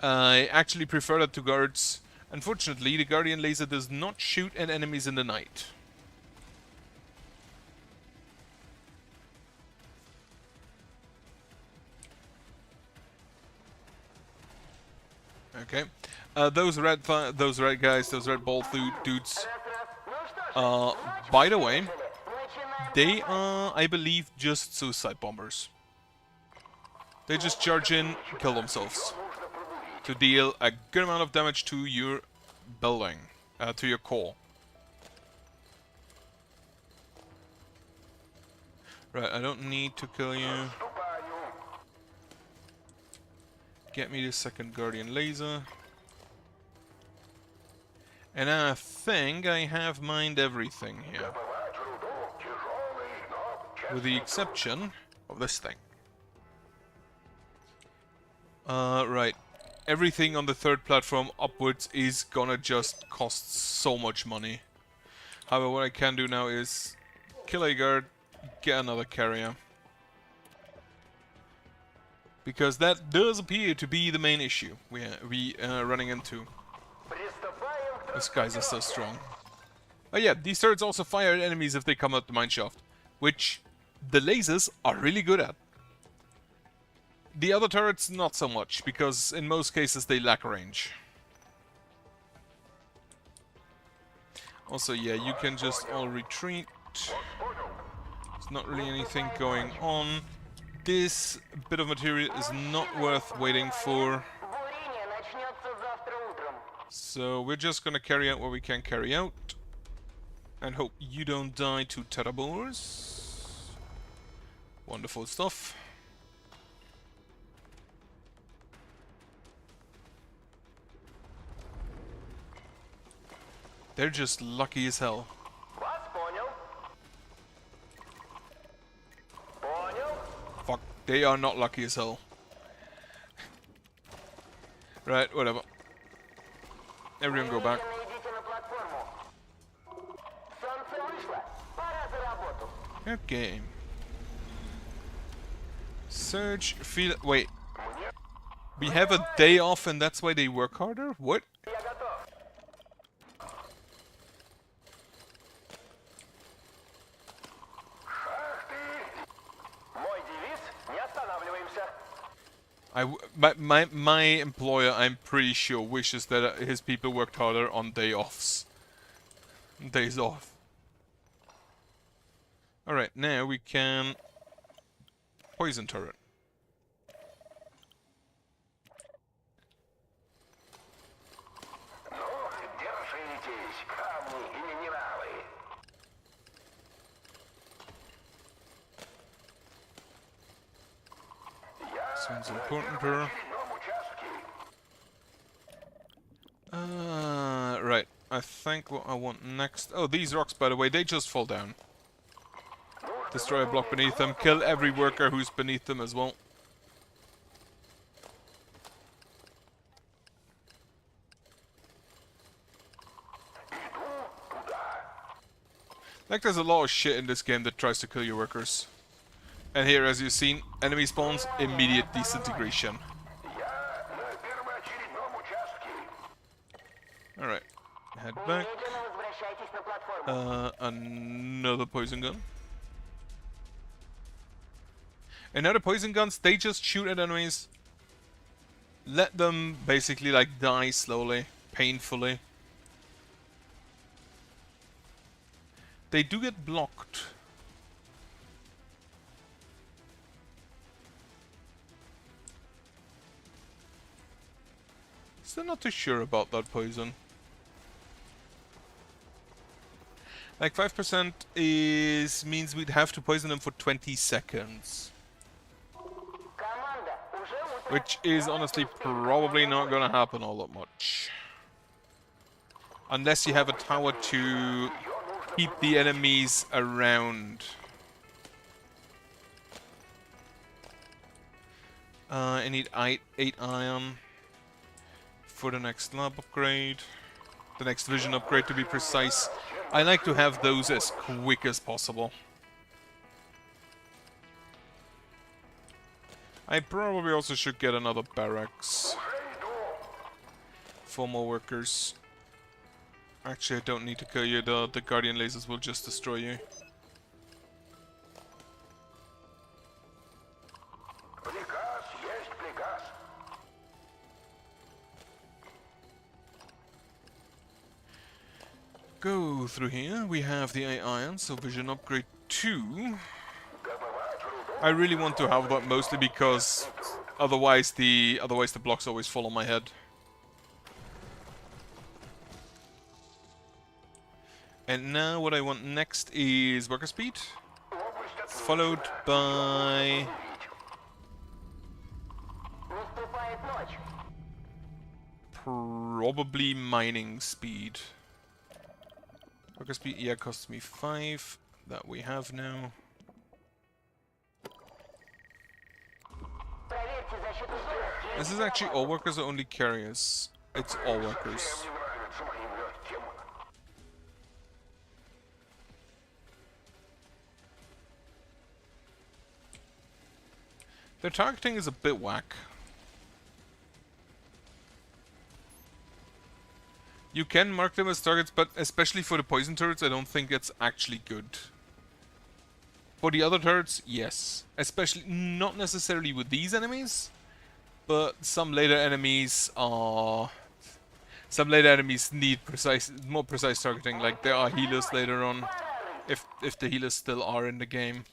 I actually prefer that to guards. Unfortunately, the Guardian laser does not shoot at enemies in the night. Okay, those red guys, those red ball dudes. By the way, they are, I believe, just suicide bombers. They just charge in, kill themselves to deal a good amount of damage to your building, to your core. Right, I don't need to kill you. Get me the second Guardian laser. And I think I have mined everything here. With the exception of this thing. Right. Everything on the third platform upwards is gonna just cost so much money. However, what I can do now is kill a guard, get another carrier. Because that does appear to be the main issue we are running into. These guys are so strong. Oh yeah, these turrets also fire at enemies if they come out the mineshaft, which the lasers are really good at. The other turrets not so much, because in most cases they lack range. Also, yeah, you can just all retreat. There's not really anything going on. This bit of material is not worth waiting for. So we're just gonna carry out what we can carry out. And hope you don't die to Terrabors. Wonderful stuff. They're just lucky as hell. Fuck, they are not lucky as hell. Right, whatever. Everyone go back. Okay. Surge, feel... Wait. We have a day off and that's why they work harder? What? My employer, I'm pretty sure, wishes that his people worked harder on days off. Alright, now we can... Poison turret. This one's important. Right. I think what I want next... Oh, these rocks, by the way, they just fall down. Destroy a block beneath them. Kill every worker who's beneath them as well. Like, there's a lot of shit in this game that tries to kill your workers. And here, as you've seen, enemy spawns, immediate disintegration. Alright, head back. Another poison gun. And now the poison guns, they just shoot at enemies. Let them basically like die slowly, painfully. They do get blocked. Still not too sure about that poison. Like 5% means we'd have to poison them for 20 seconds. Which is honestly probably not gonna happen all that much. Unless you have a tower to keep the enemies around. I need 8 iron for the next lab upgrade. The next vision upgrade, to be precise. I like to have those as quick as possible. I probably also should get another barracks. 4 more workers. Actually, I don't need to kill you. The guardian lasers will just destroy you. Go through here. We have the 8 iron, so vision upgrade 2. I really want to have that mostly because otherwise the blocks always fall on my head. And now what I want next is worker speed, followed by probably mining speed. Worker speed, yeah, costs me 5. That we have now. This is actually all workers or only carriers? It's all workers. Their targeting is a bit whack. You can mark them as targets, but especially for the poison turrets, I don't think it's actually good. For the other turrets, yes. Especially, not necessarily with these enemies, but some later enemies are... Some later enemies need more precise targeting, like there are healers later on, if the healers still are in the game.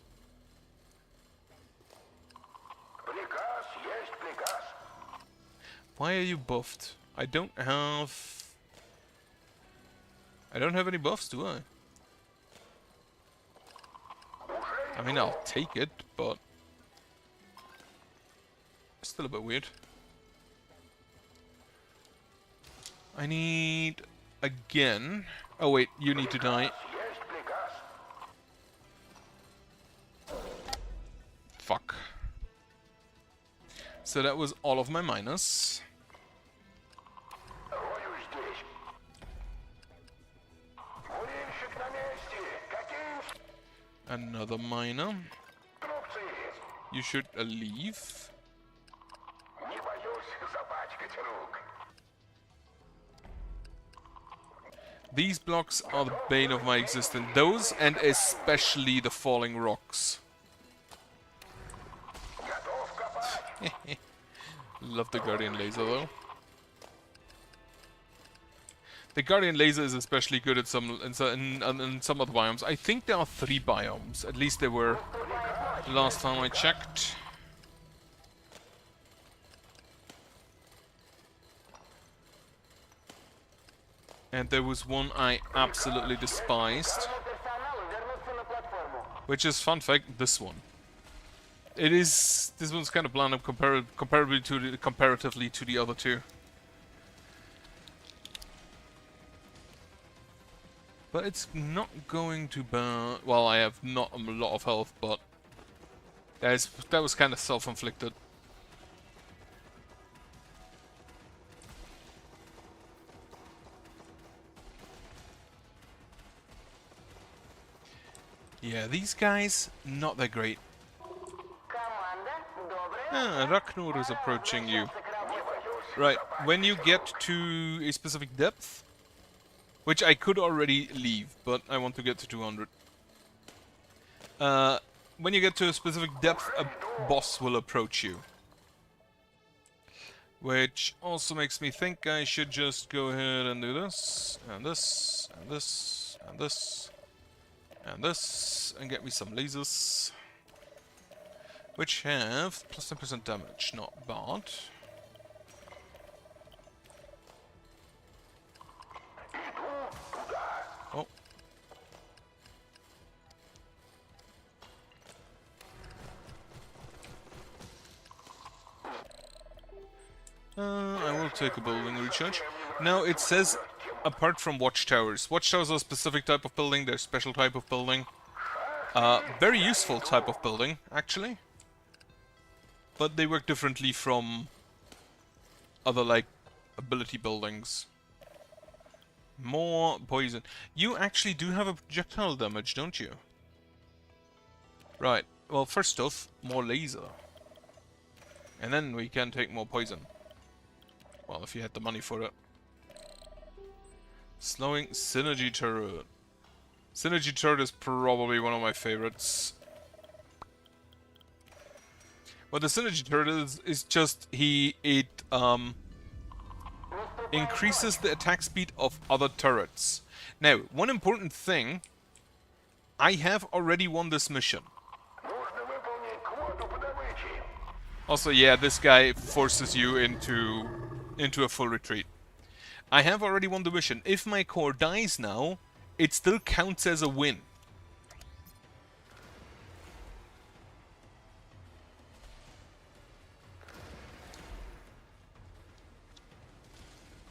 Why are you buffed? I don't have any buffs, do I? I mean, I'll take it, but it's still a bit weird. I need again. Oh wait, you need to die. Fuck. So that was all of my miners. Another miner. You should leave. These blocks are the bane of my existence. Those, and especially the falling rocks. Love the Guardian Laser though. The Guardian Laser is especially good at some in some other biomes. I think there are 3 biomes. At least there were the last time I checked. And there was one I absolutely despised. Which is, fun fact, this one. It is... This one's kind of bland comparatively to the other 2. But it's not going to burn. Well, I have not a lot of health, but that was kind of self-inflicted. Yeah, these guys, not that great. Ragnar is approaching you. Right, when you get to a specific depth, which I could already leave, but I want to get to 200. When you get to a specific depth, a boss will approach you. Which also makes me think I should just go ahead and do this, and this, and this, and this, and this, and get me some lasers. Which have plus 10% damage, not bad. Oh. I will take a building recharge. Now it says, apart from watchtowers. Watchtowers are a specific type of building, they're a special type of building. Very useful type of building, actually. But they work differently from other, like, ability buildings. More poison. You actually do have a projectile damage, don't you? Right. Well, first off, more laser. And then we can take more poison. Well, if you had the money for it. Slowing Synergy Turret. Synergy Turret is probably one of my favorites. What the Synergy Turret is just it increases the attack speed of other turrets. Now, one important thing, I have already won this mission. Also, yeah, this guy forces you into a full retreat. I have already won the mission. If my core dies now, it still counts as a win.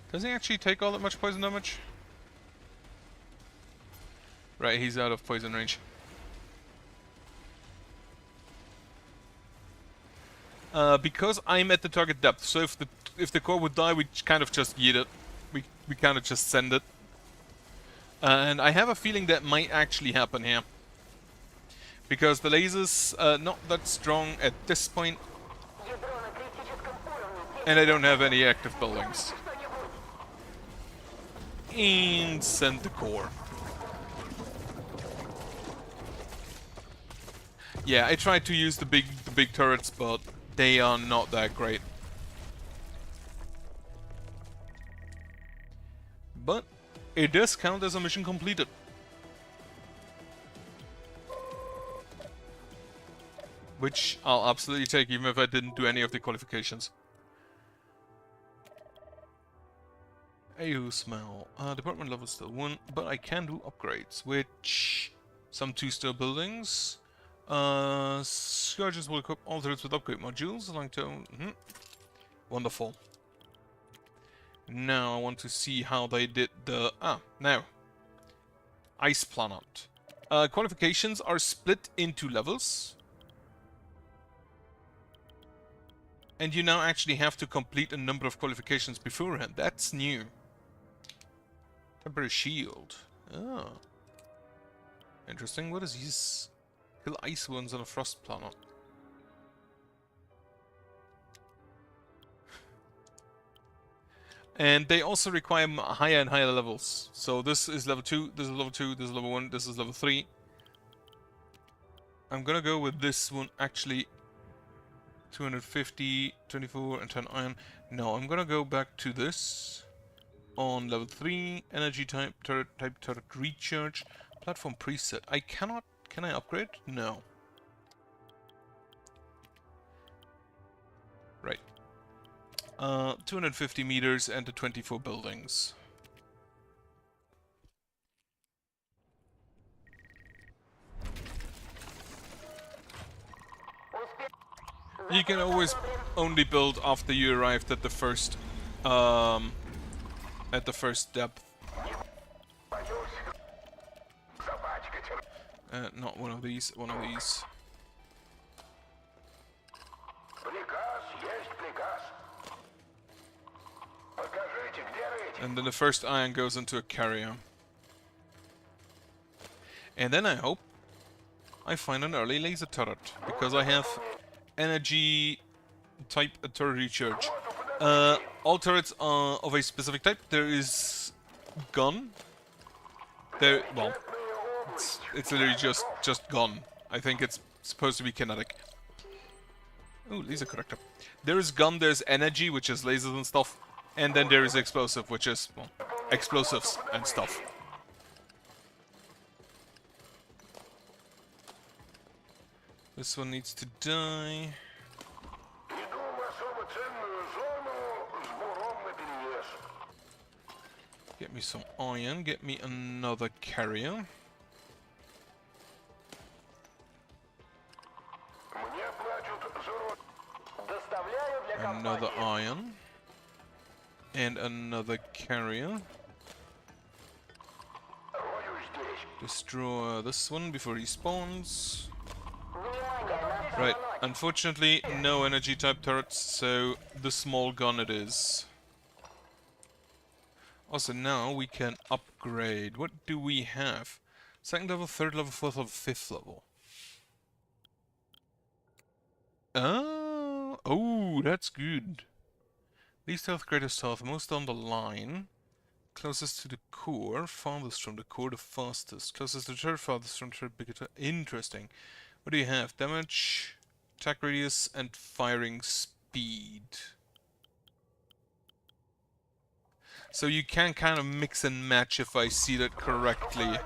Does he actually take all that much poison damage? Right, he's out of poison range. Because I'm at the target depth, so if the core would die, we kind of just yeet it. We kind of just send it. And I have a feeling that might actually happen here. Because the lasers not that strong at this point. And I don't have any active buildings. And send the core. Yeah, I tried to use the big turrets, but they are not that great. But it does count as a mission completed. Which I'll absolutely take, even if I didn't do any of the qualifications. Ayu smell. Department level still 1, but I can do upgrades, which some 2-star buildings. Scourges will equip all turrets with upgrade modules. Wonderful. Now I want to see how they did the... now. Ice Planet. Qualifications are split into levels. And you now actually have to complete a number of qualifications beforehand. That's new. Temporary shield. Oh. Interesting. What is this? Kill ice wounds on a frost planet. And they also require higher and higher levels. So this is level 2, this is level 2, this is level 1, this is level 3. I'm gonna go with this one actually. 250, 24, and 10 iron. No, I'm gonna go back to this. On level 3, energy type turret recharge. Platform preset. I cannot... Can I upgrade? No. Right. 250 meters and the 24 buildings. You can always only build after you arrived at the first depth. Not one of these, one of these. And then the first iron goes into a carrier. And then I hope I find an early laser turret, because I have energy type turret recharge. All turrets are of a specific type. There is gun. There, well, it's literally just gun. I think it's supposed to be kinetic. Ooh, laser corrector. There is gun, there's energy, which is lasers and stuff. And then there is explosive, which is, well, explosives and stuff. This one needs to die. Get me some iron, get me another carrier. Another iron. And another carrier. Destroy this one before he spawns. Right, unfortunately, no energy type turrets, so the small gun it is. Also, now we can upgrade. What do we have? Second level, third level, fourth level, fifth level. Oh, that's good. Least health, greatest health, most on the line. Closest to the core, farthest from the core, the fastest. Closest to the turret, farthest from the turret, bigger. Interesting. What do you have? Damage, attack radius, and firing speed. So you can kind of mix and match if I see that correctly.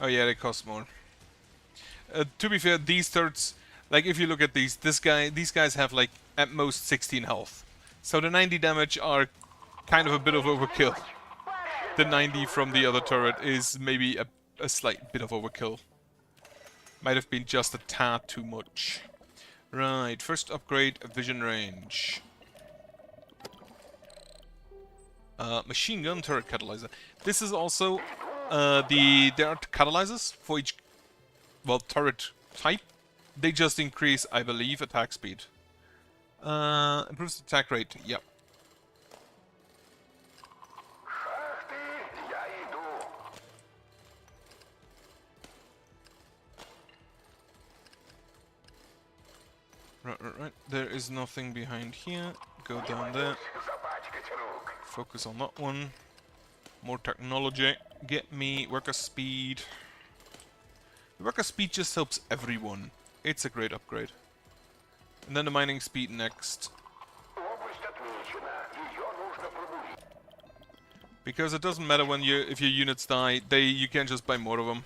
Oh yeah, they cost more. To be fair, these turrets, like if you look at these guys have like at most 16 health. So the 90 damage are kind of a bit of overkill. The 90 from the other turret is maybe a slight bit of overkill. Might have been just a tad too much. Right, first upgrade, vision range. Machine gun turret catalyzer. This is also there are catalyzers for each, well, turret type. They just increase, I believe, attack speed. Improves attack rate. Yep. Right. There is nothing behind here. Go down there. Focus on that one. More technology. Get me worker speed. Worker speed just helps everyone. It's a great upgrade. And then the mining speed next. Because it doesn't matter when if your units die, you can just buy more of them.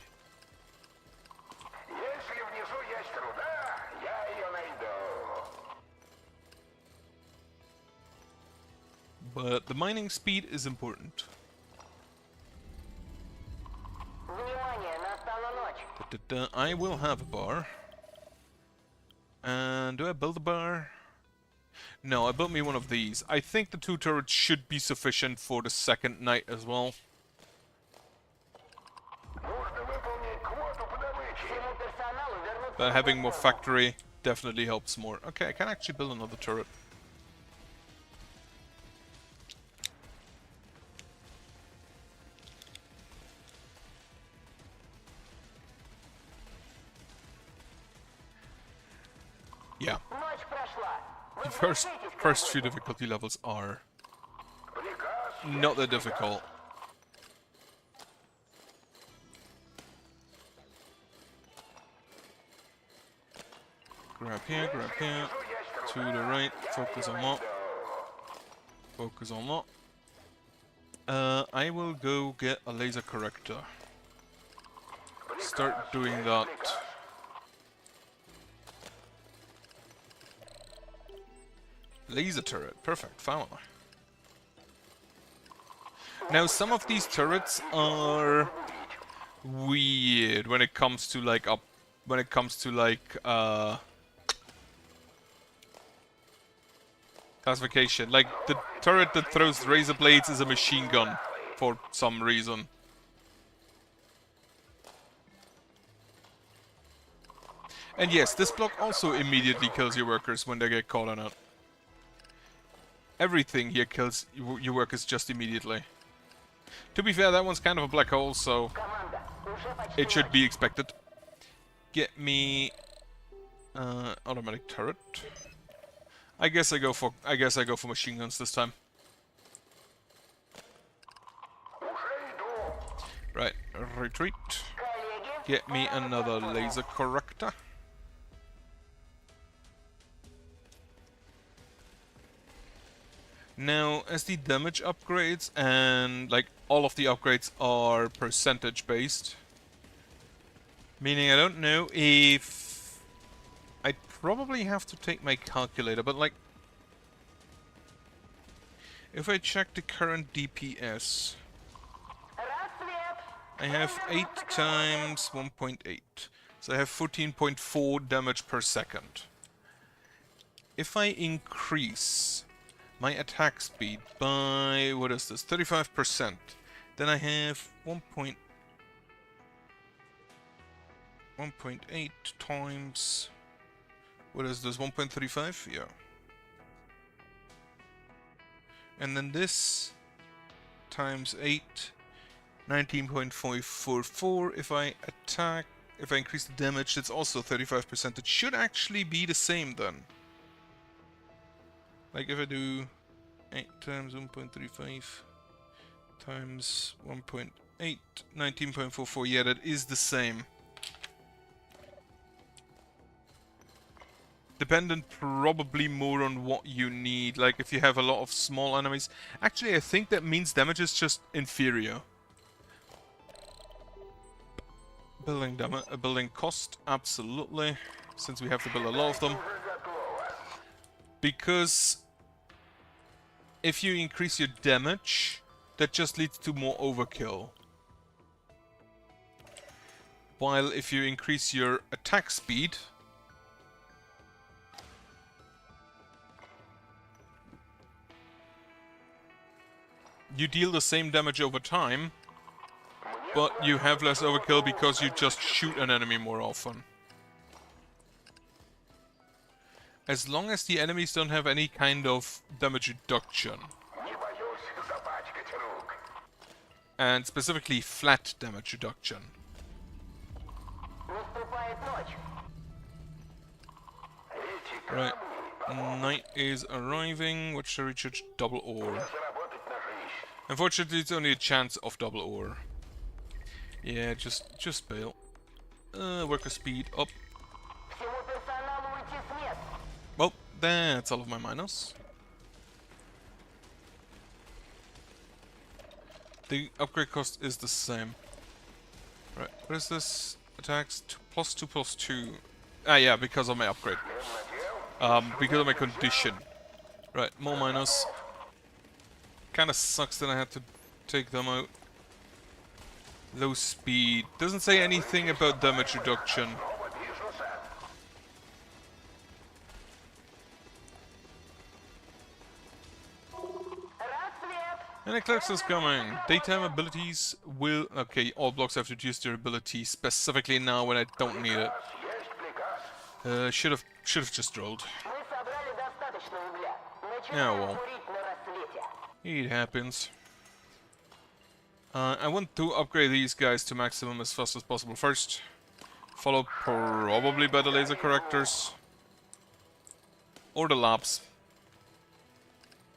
But the mining speed is important. I will have a bar. And do I build a bar? No, I built me one of these. I think the 2 turrets should be sufficient for the second night as well. But having more factory definitely helps more. Okay, I can actually build another turret. Yeah. The first few difficulty levels are not that difficult. Grab here, to the right, focus on that. Focus on that. I will go get a laser corrector. Start doing that. Laser turret, perfect, found. Now some of these turrets are weird when it comes to like classification. Like, the turret that throws razor blades is a machine gun for some reason. And yes, this block also immediately kills your workers when they get caught on it. Everything here kills your workers just immediately. To be fair, that one's kind of a black hole, so it should be expected. Get me automatic turret. I guess I go for machine guns this time. Right, retreat. Get me another laser corrector. Now, as the damage upgrades, and like all of the upgrades are percentage based, meaning I don't know if I'd probably have to take my calculator, but like if I check the current DPS, I have 8 times 1.8, so I have 14.4 damage per second. If I increase my attack speed by, what is this, 35%, then I have 1.8 times, what is this, 1.35? Yeah. And then this times 8, 19.544. If I attack, if I increase the damage, that's also 35%. It should actually be the same then. Like if I do 8 times 1.35 times 1.8, 19.44, yeah, that is the same. Dependent probably more on what you need, like if you have a lot of small enemies. Actually, I think that means damage is just inferior. Building cost, absolutely, since we have to build a lot of them. Because if you increase your damage, that just leads to more overkill. While if you increase your attack speed, you deal the same damage over time, but you have less overkill because you just shoot an enemy more often. As long as the enemies don't have any kind of damage reduction. And specifically flat damage reduction. Right. Night is arriving. What shall we recharge? Double ore. Unfortunately, it's only a chance of double ore. Yeah, just bail. Worker speed up. Well, that's all of my miners. The upgrade cost is the same. Right, what is this? Attacks +2/+2. Ah, yeah, because of my upgrade. Because of my condition. Right, more miners. Kinda sucks that I had to take them out. Low speed. Doesn't say anything about damage reduction. An eclipse is coming. Daytime abilities will... Okay, all blocks have reduced their ability, specifically now when I don't need it. Should have just rolled. Yeah, well. It happens. I want to upgrade these guys to maximum as fast as possible first. Followed probably by the laser correctors. Or the labs.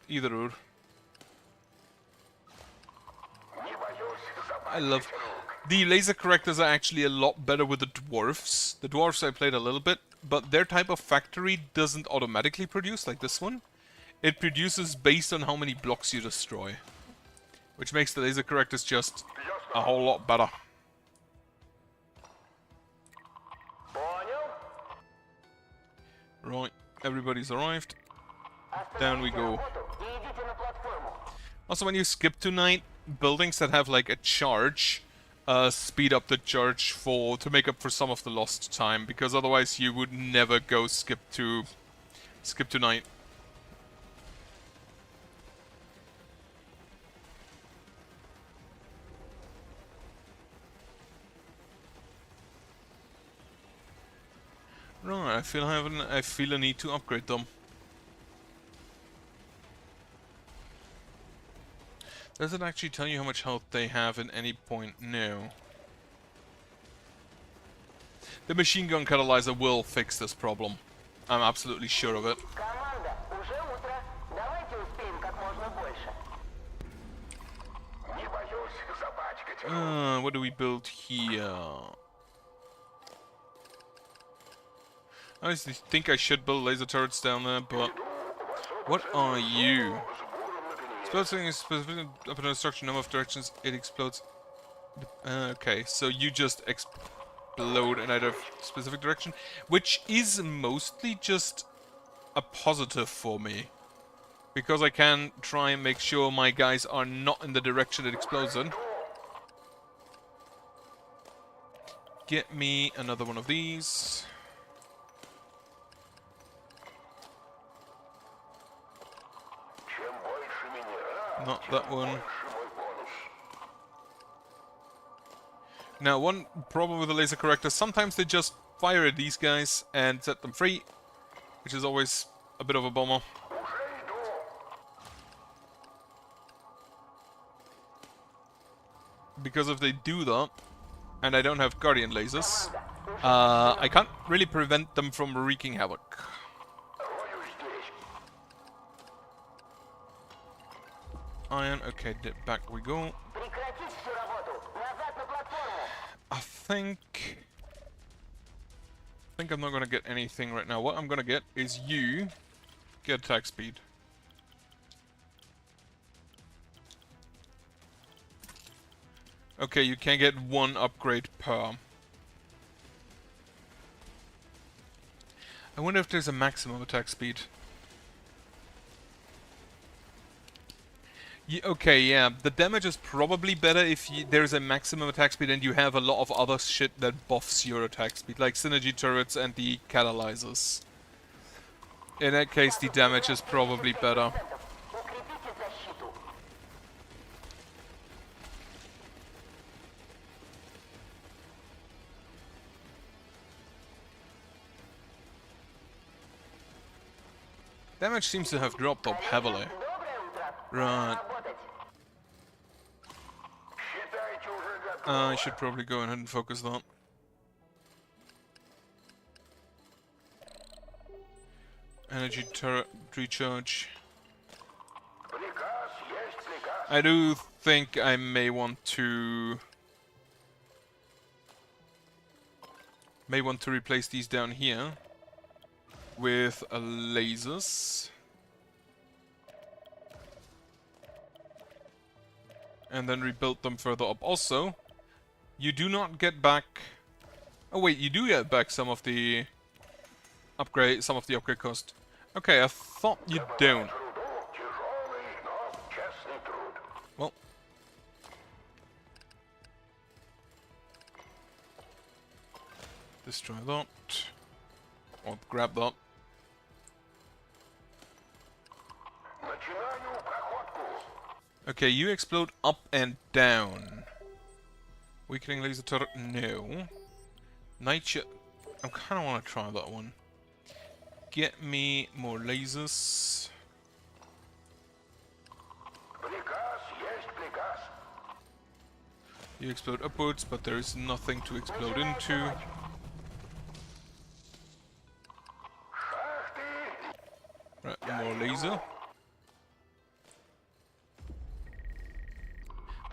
Either or. I love... The laser correctors are actually a lot better with the dwarfs. The dwarfs I played a little bit, but their type of factory doesn't automatically produce like this one. It produces based on how many blocks you destroy. Which makes the laser correctors just a whole lot better. Right, everybody's arrived. Down we go. Also, when you skip to night, buildings that have like a charge speed up the charge to make up for some of the lost time, because otherwise you would never go skip to night. Right, I feel a need to upgrade them. Does it actually tell you how much health they have at any point? No. The machine gun catalyzer will fix this problem. I'm absolutely sure of it. What do we build here? I honestly think I should build laser turrets down there, but what are you? Exploding is specific upon instruction number of directions it explodes. Okay, so you just explode in either specific direction, which is mostly just a positive for me. Because I can try and make sure my guys are not in the direction it explodes in. Get me another one of these. Not that one. Now, one problem with the laser corrector, sometimes they just fire at these guys and set them free, which is always a bit of a bummer. Because if they do that, and I don't have Guardian lasers, I can't really prevent them from wreaking havoc. Iron, okay, back we go. I think I'm not gonna get anything right now. What I'm gonna get is you get attack speed. Okay, you can get one upgrade per. I wonder if there's a maximum attack speed. Okay, yeah, the damage is probably better if there's a maximum attack speed and you have a lot of other shit that buffs your attack speed, like synergy turrets and the catalyzers. In that case, the damage is probably better. Damage seems to have dropped off heavily. Right. I should probably go ahead and focus that. Energy turret recharge. I do think I may want to replace these down here with lasers. And then rebuild them further up. Also, you do not get back... Oh wait, you do get back some of the upgrade cost. Okay, I thought you don't. Well. Destroy that. Or grab that. Okay, you explode up and down. Weakening laser turret, no. Nature, I kind of want to try that one. Get me more lasers. You explode upwards, but there is nothing to explode into. Right, more laser.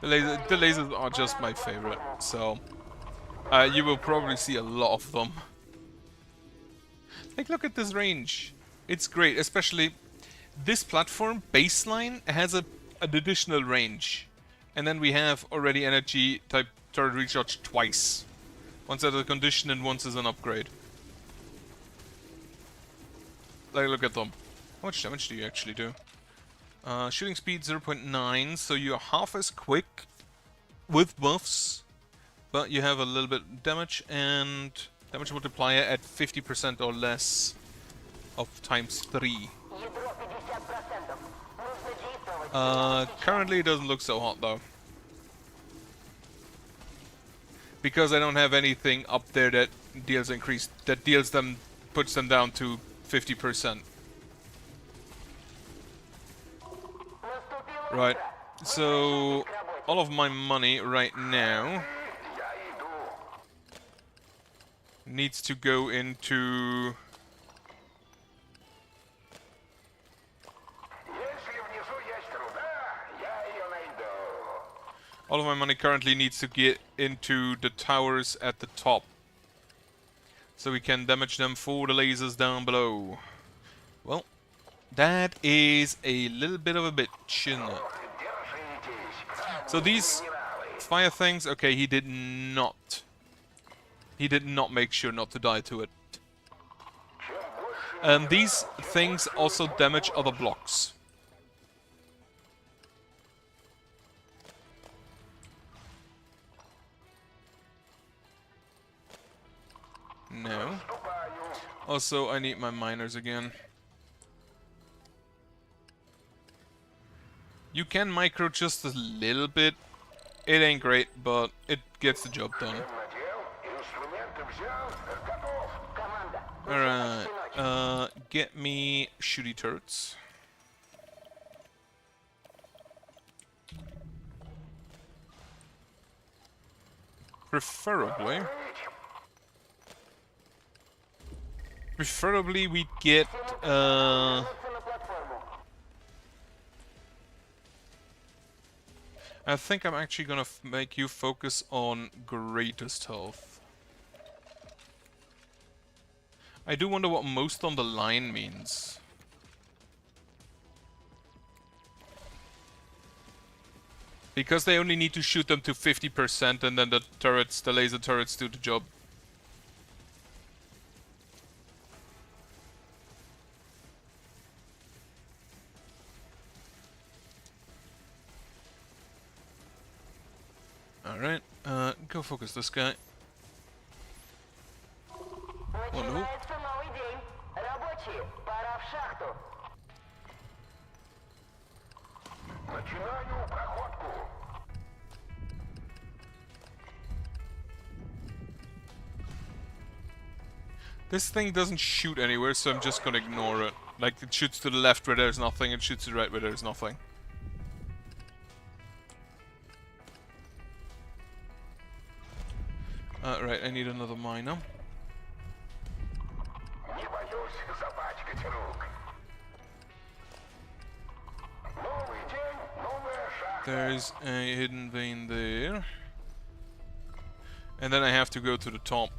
The lasers are just my favorite, so you will probably see a lot of them. Like, look at this range. It's great, especially this platform, baseline, has an additional range. And then we have already energy type turret recharge twice. Once as a condition and once as an upgrade. Like, look at them. How much damage do you actually do? Shooting speed 0.9, so you're half as quick with buffs, but you have a little bit damage, and damage multiplier at 50% or less of ×3. Currently it doesn't look so hot though. Because I don't have anything up there that deals them puts them down to 50%. Right, so all of my money right now needs to go into... All of my money currently needs to get into the towers at the top, so we can damage them for the lasers down below. Well, that is a little bit of a bitch, isn't it? So these fire things, okay, he did not make sure not to die to it. These things also damage other blocks. No. Also, I need my miners again. You can micro just a little bit. It ain't great, but it gets the job done. Alright, get me shooty turrets. Preferably we get, I think I'm actually gonna make you focus on greatest health. I do wonder what most on the line means. Because they only need to shoot them to 50% and then the turrets, the laser turrets do the job. Alright, go focus this guy. Oh no. This thing doesn't shoot anywhere, so I'm just gonna ignore it. Like, it shoots to the left where there's nothing, it shoots to the right where there's nothing. Right, I need another miner. There's a hidden vein there. And then I have to go to the top.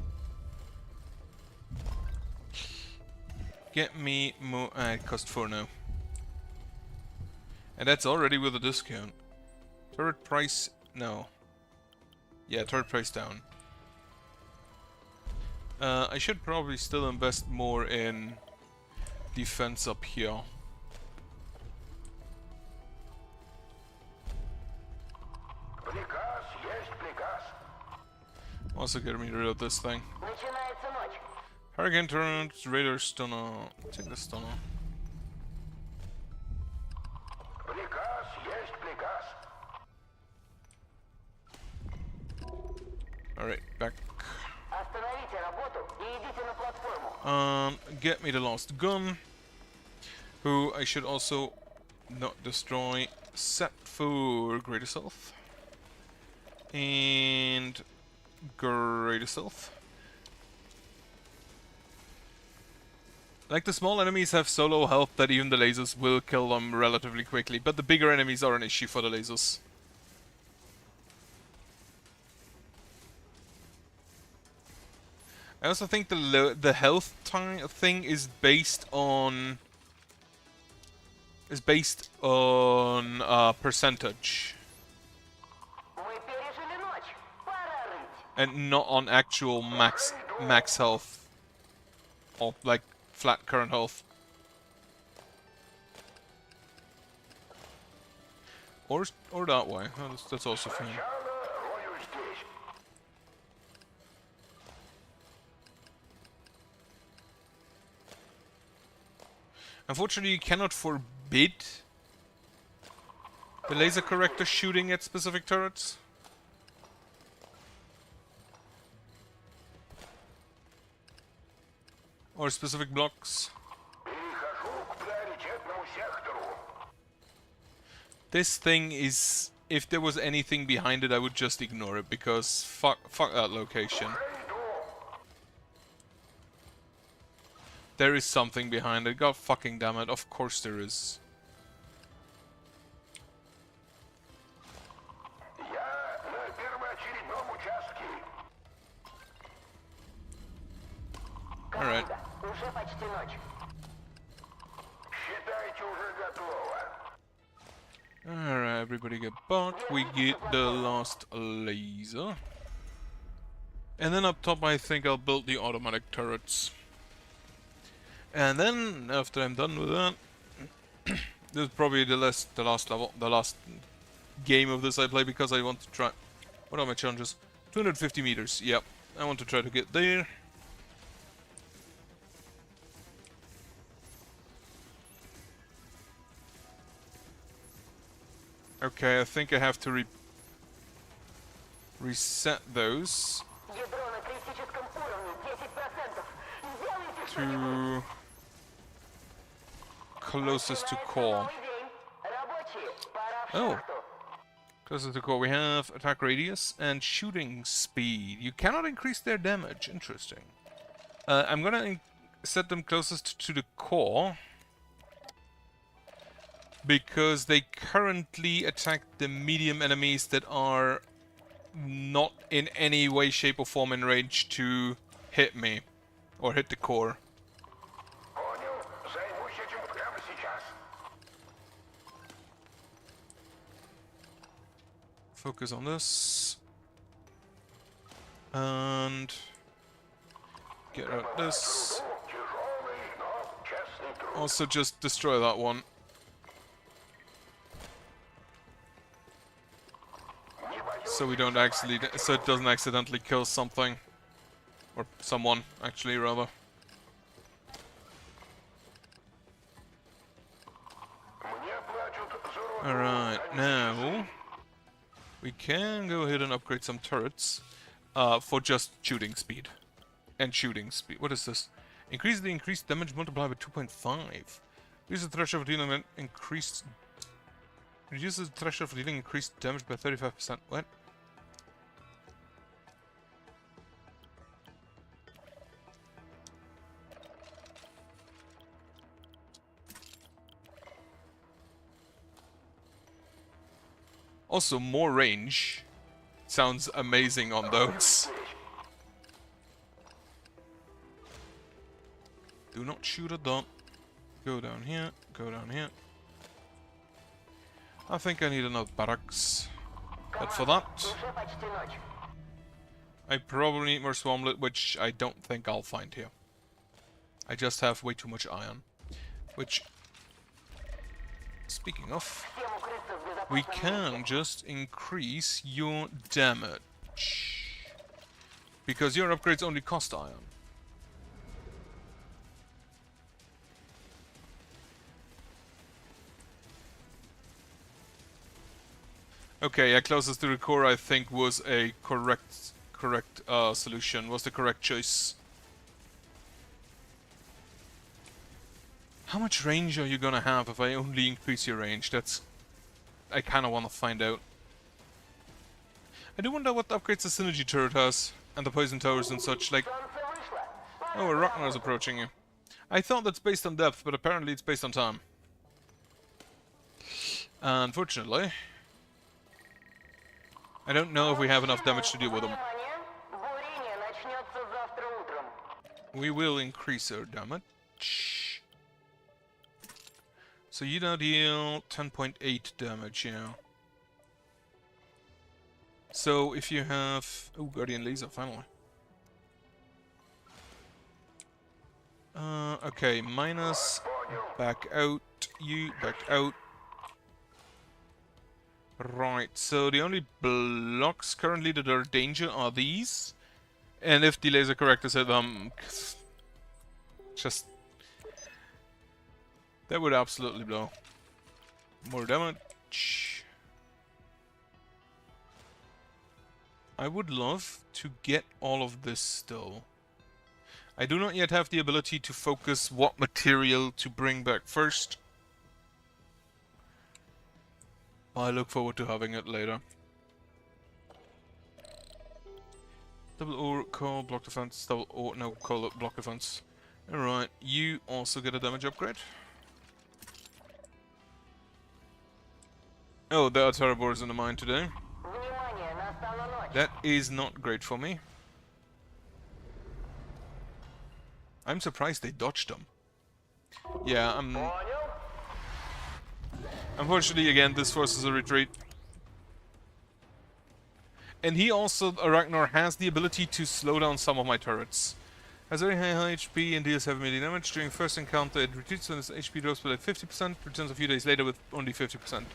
Get me more... it cost 4 now. And that's already with a discount. Turret price... no. Yeah, turret price down. I should probably still invest more in defense up here. Also get me rid of this thing. Hurricane turret, radar stunner. Take the stunner. Alright, back. Get me the last gun, who I should also not destroy, set for greatest health and greatest health. Like, the small enemies have so low health that even the lasers will kill them relatively quickly, but the bigger enemies are an issue for the lasers. I also think the health thing is based on percentage, and not on actual max health, or like flat current health, or that way. Oh, that's also fine. Unfortunately, you cannot forbid the laser corrector shooting at specific turrets. Or specific blocks. This thing is... If there was anything behind it, I would just ignore it, because fuck that location. There is something behind it. God fucking damn it. Of course there is. Alright. Alright, everybody get back. We get the last laser. And then up top I think I'll build the automatic turrets. And then, after I'm done with that, this is probably the last level, the last game of this I play, because I want to try... What are my challenges? 250 meters, yep. I want to try to get there. Okay, I think I have to reset those to closest to core. Oh, closest to core. We have attack radius and shooting speed. You cannot increase their damage. Interesting. I'm gonna set them closest to the core, because they currently attack the medium enemies that are not in any way, shape or form in range to hit me. Or hit the core. Focus on this. And... get out this. Also just destroy that one. So we don't actually... so it doesn't accidentally kill something. Or someone, actually, rather. Alright, now... we can go ahead and upgrade some turrets. For just shooting speed. And shooting speed. What is this? Increase the increased damage multiplied by 2.5. Use the threshold for dealing increased... reduces the threshold for dealing increased damage by 35%. What? Also, more range sounds amazing on those. Do not shoot at that. Go down here, go down here. I think I need another barracks. But for that, I probably need more swarmlet, which I don't think I'll find here. I just have way too much iron. Which, speaking of, we can just increase your damage. Because your upgrades only cost iron. Okay, yeah, closest to the core I think was a correct solution, was the correct choice. How much range are you gonna have if I only increase your range? That's... I kinda wanna find out. I do wonder what upgrades the synergy turret has, and the poison towers and such, like... Oh, a Ragnar's approaching you. I thought that's based on depth, but apparently it's based on time. Unfortunately... I don't know if we have enough damage to deal with them. We will increase our damage. So you now deal 10.8 damage, yeah. So if you have... oh, Guardian Laser, finally. Okay, minus, back out, you, back out. Right, so the only blocks currently that are danger are these. And if the laser correctors hit them, just... that would absolutely blow. More damage. I would love to get all of this still. I do not yet have the ability to focus what material to bring back first. I look forward to having it later. Double O call block defense, double O no call block defense. Alright, you also get a damage upgrade. Oh, there are Terrabors in the mine today. That is not great for me. I'm surprised they dodged them. Yeah, unfortunately, again, this forces a retreat. And he also, Ragnar, has the ability to slow down some of my turrets. Has very high HP and deals heavy melee damage. During first encounter, it retreats when its HP drops by like 50%, returns a few days later with only 50%.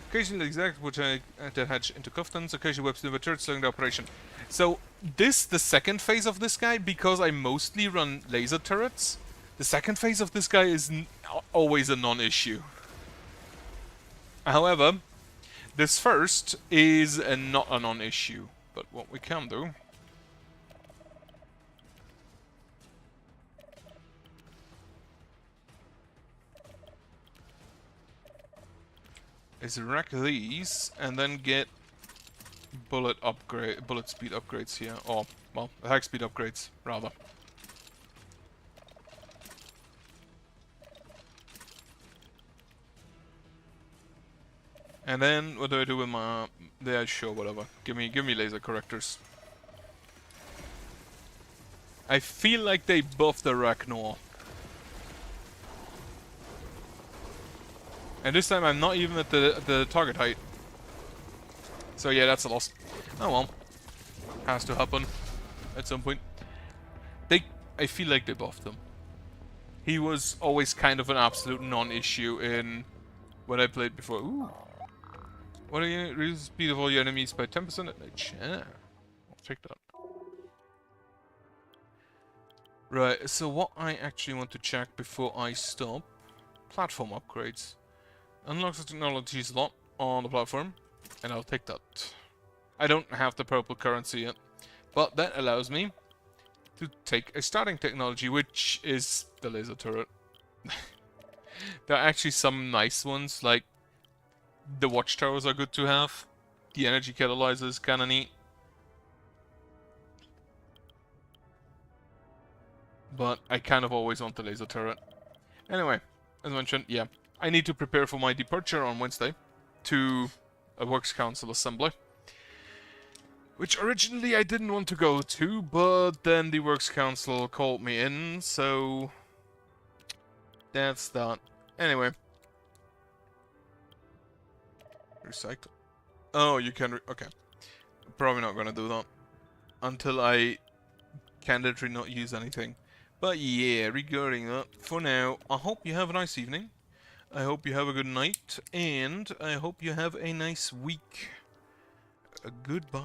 Occasionally exact, which I hatch into Cuftons, occasionally webs near turrets, slowing the operation. So, the second phase of this guy, because I mostly run laser turrets, the second phase of this guy is always a non-issue. However, this first is not a non-issue, but what we can do is wreck these and then get bullet speed upgrades here, or well, attack speed upgrades rather. And then what do I do with my? Yeah, sure, whatever. Give me laser correctors. I feel like they buffed the Ragnar. And this time I'm not even at the target height. So yeah, that's a loss. Oh well. Has to happen at some point. I feel like they buffed him. He was always kind of an absolute non-issue in when I played before. Ooh. What are you? Reduce the speed of all your enemies by 10% at night. Yeah. I'll take that. Right, so what I actually want to check before I stop. Platform upgrades. Unlocks the technology slot on the platform, and I'll take that. I don't have the purple currency yet, but that allows me to take a starting technology, which is the laser turret. There are actually some nice ones, like the watchtowers are good to have. The energy catalyzer is kinda neat. But I kind of always want the laser turret. Anyway, as mentioned, yeah. I need to prepare for my departure on Wednesday to a Works Council assembly. Which originally I didn't want to go to, but then the Works Council called me in, so that's that. Anyway. Recycle. Oh, you can... okay. Probably not gonna do that. Until I can literally not use anything. But yeah, regarding that, for now, I hope you have a nice evening. I hope you have a good night, and I hope you have a nice week. Goodbye.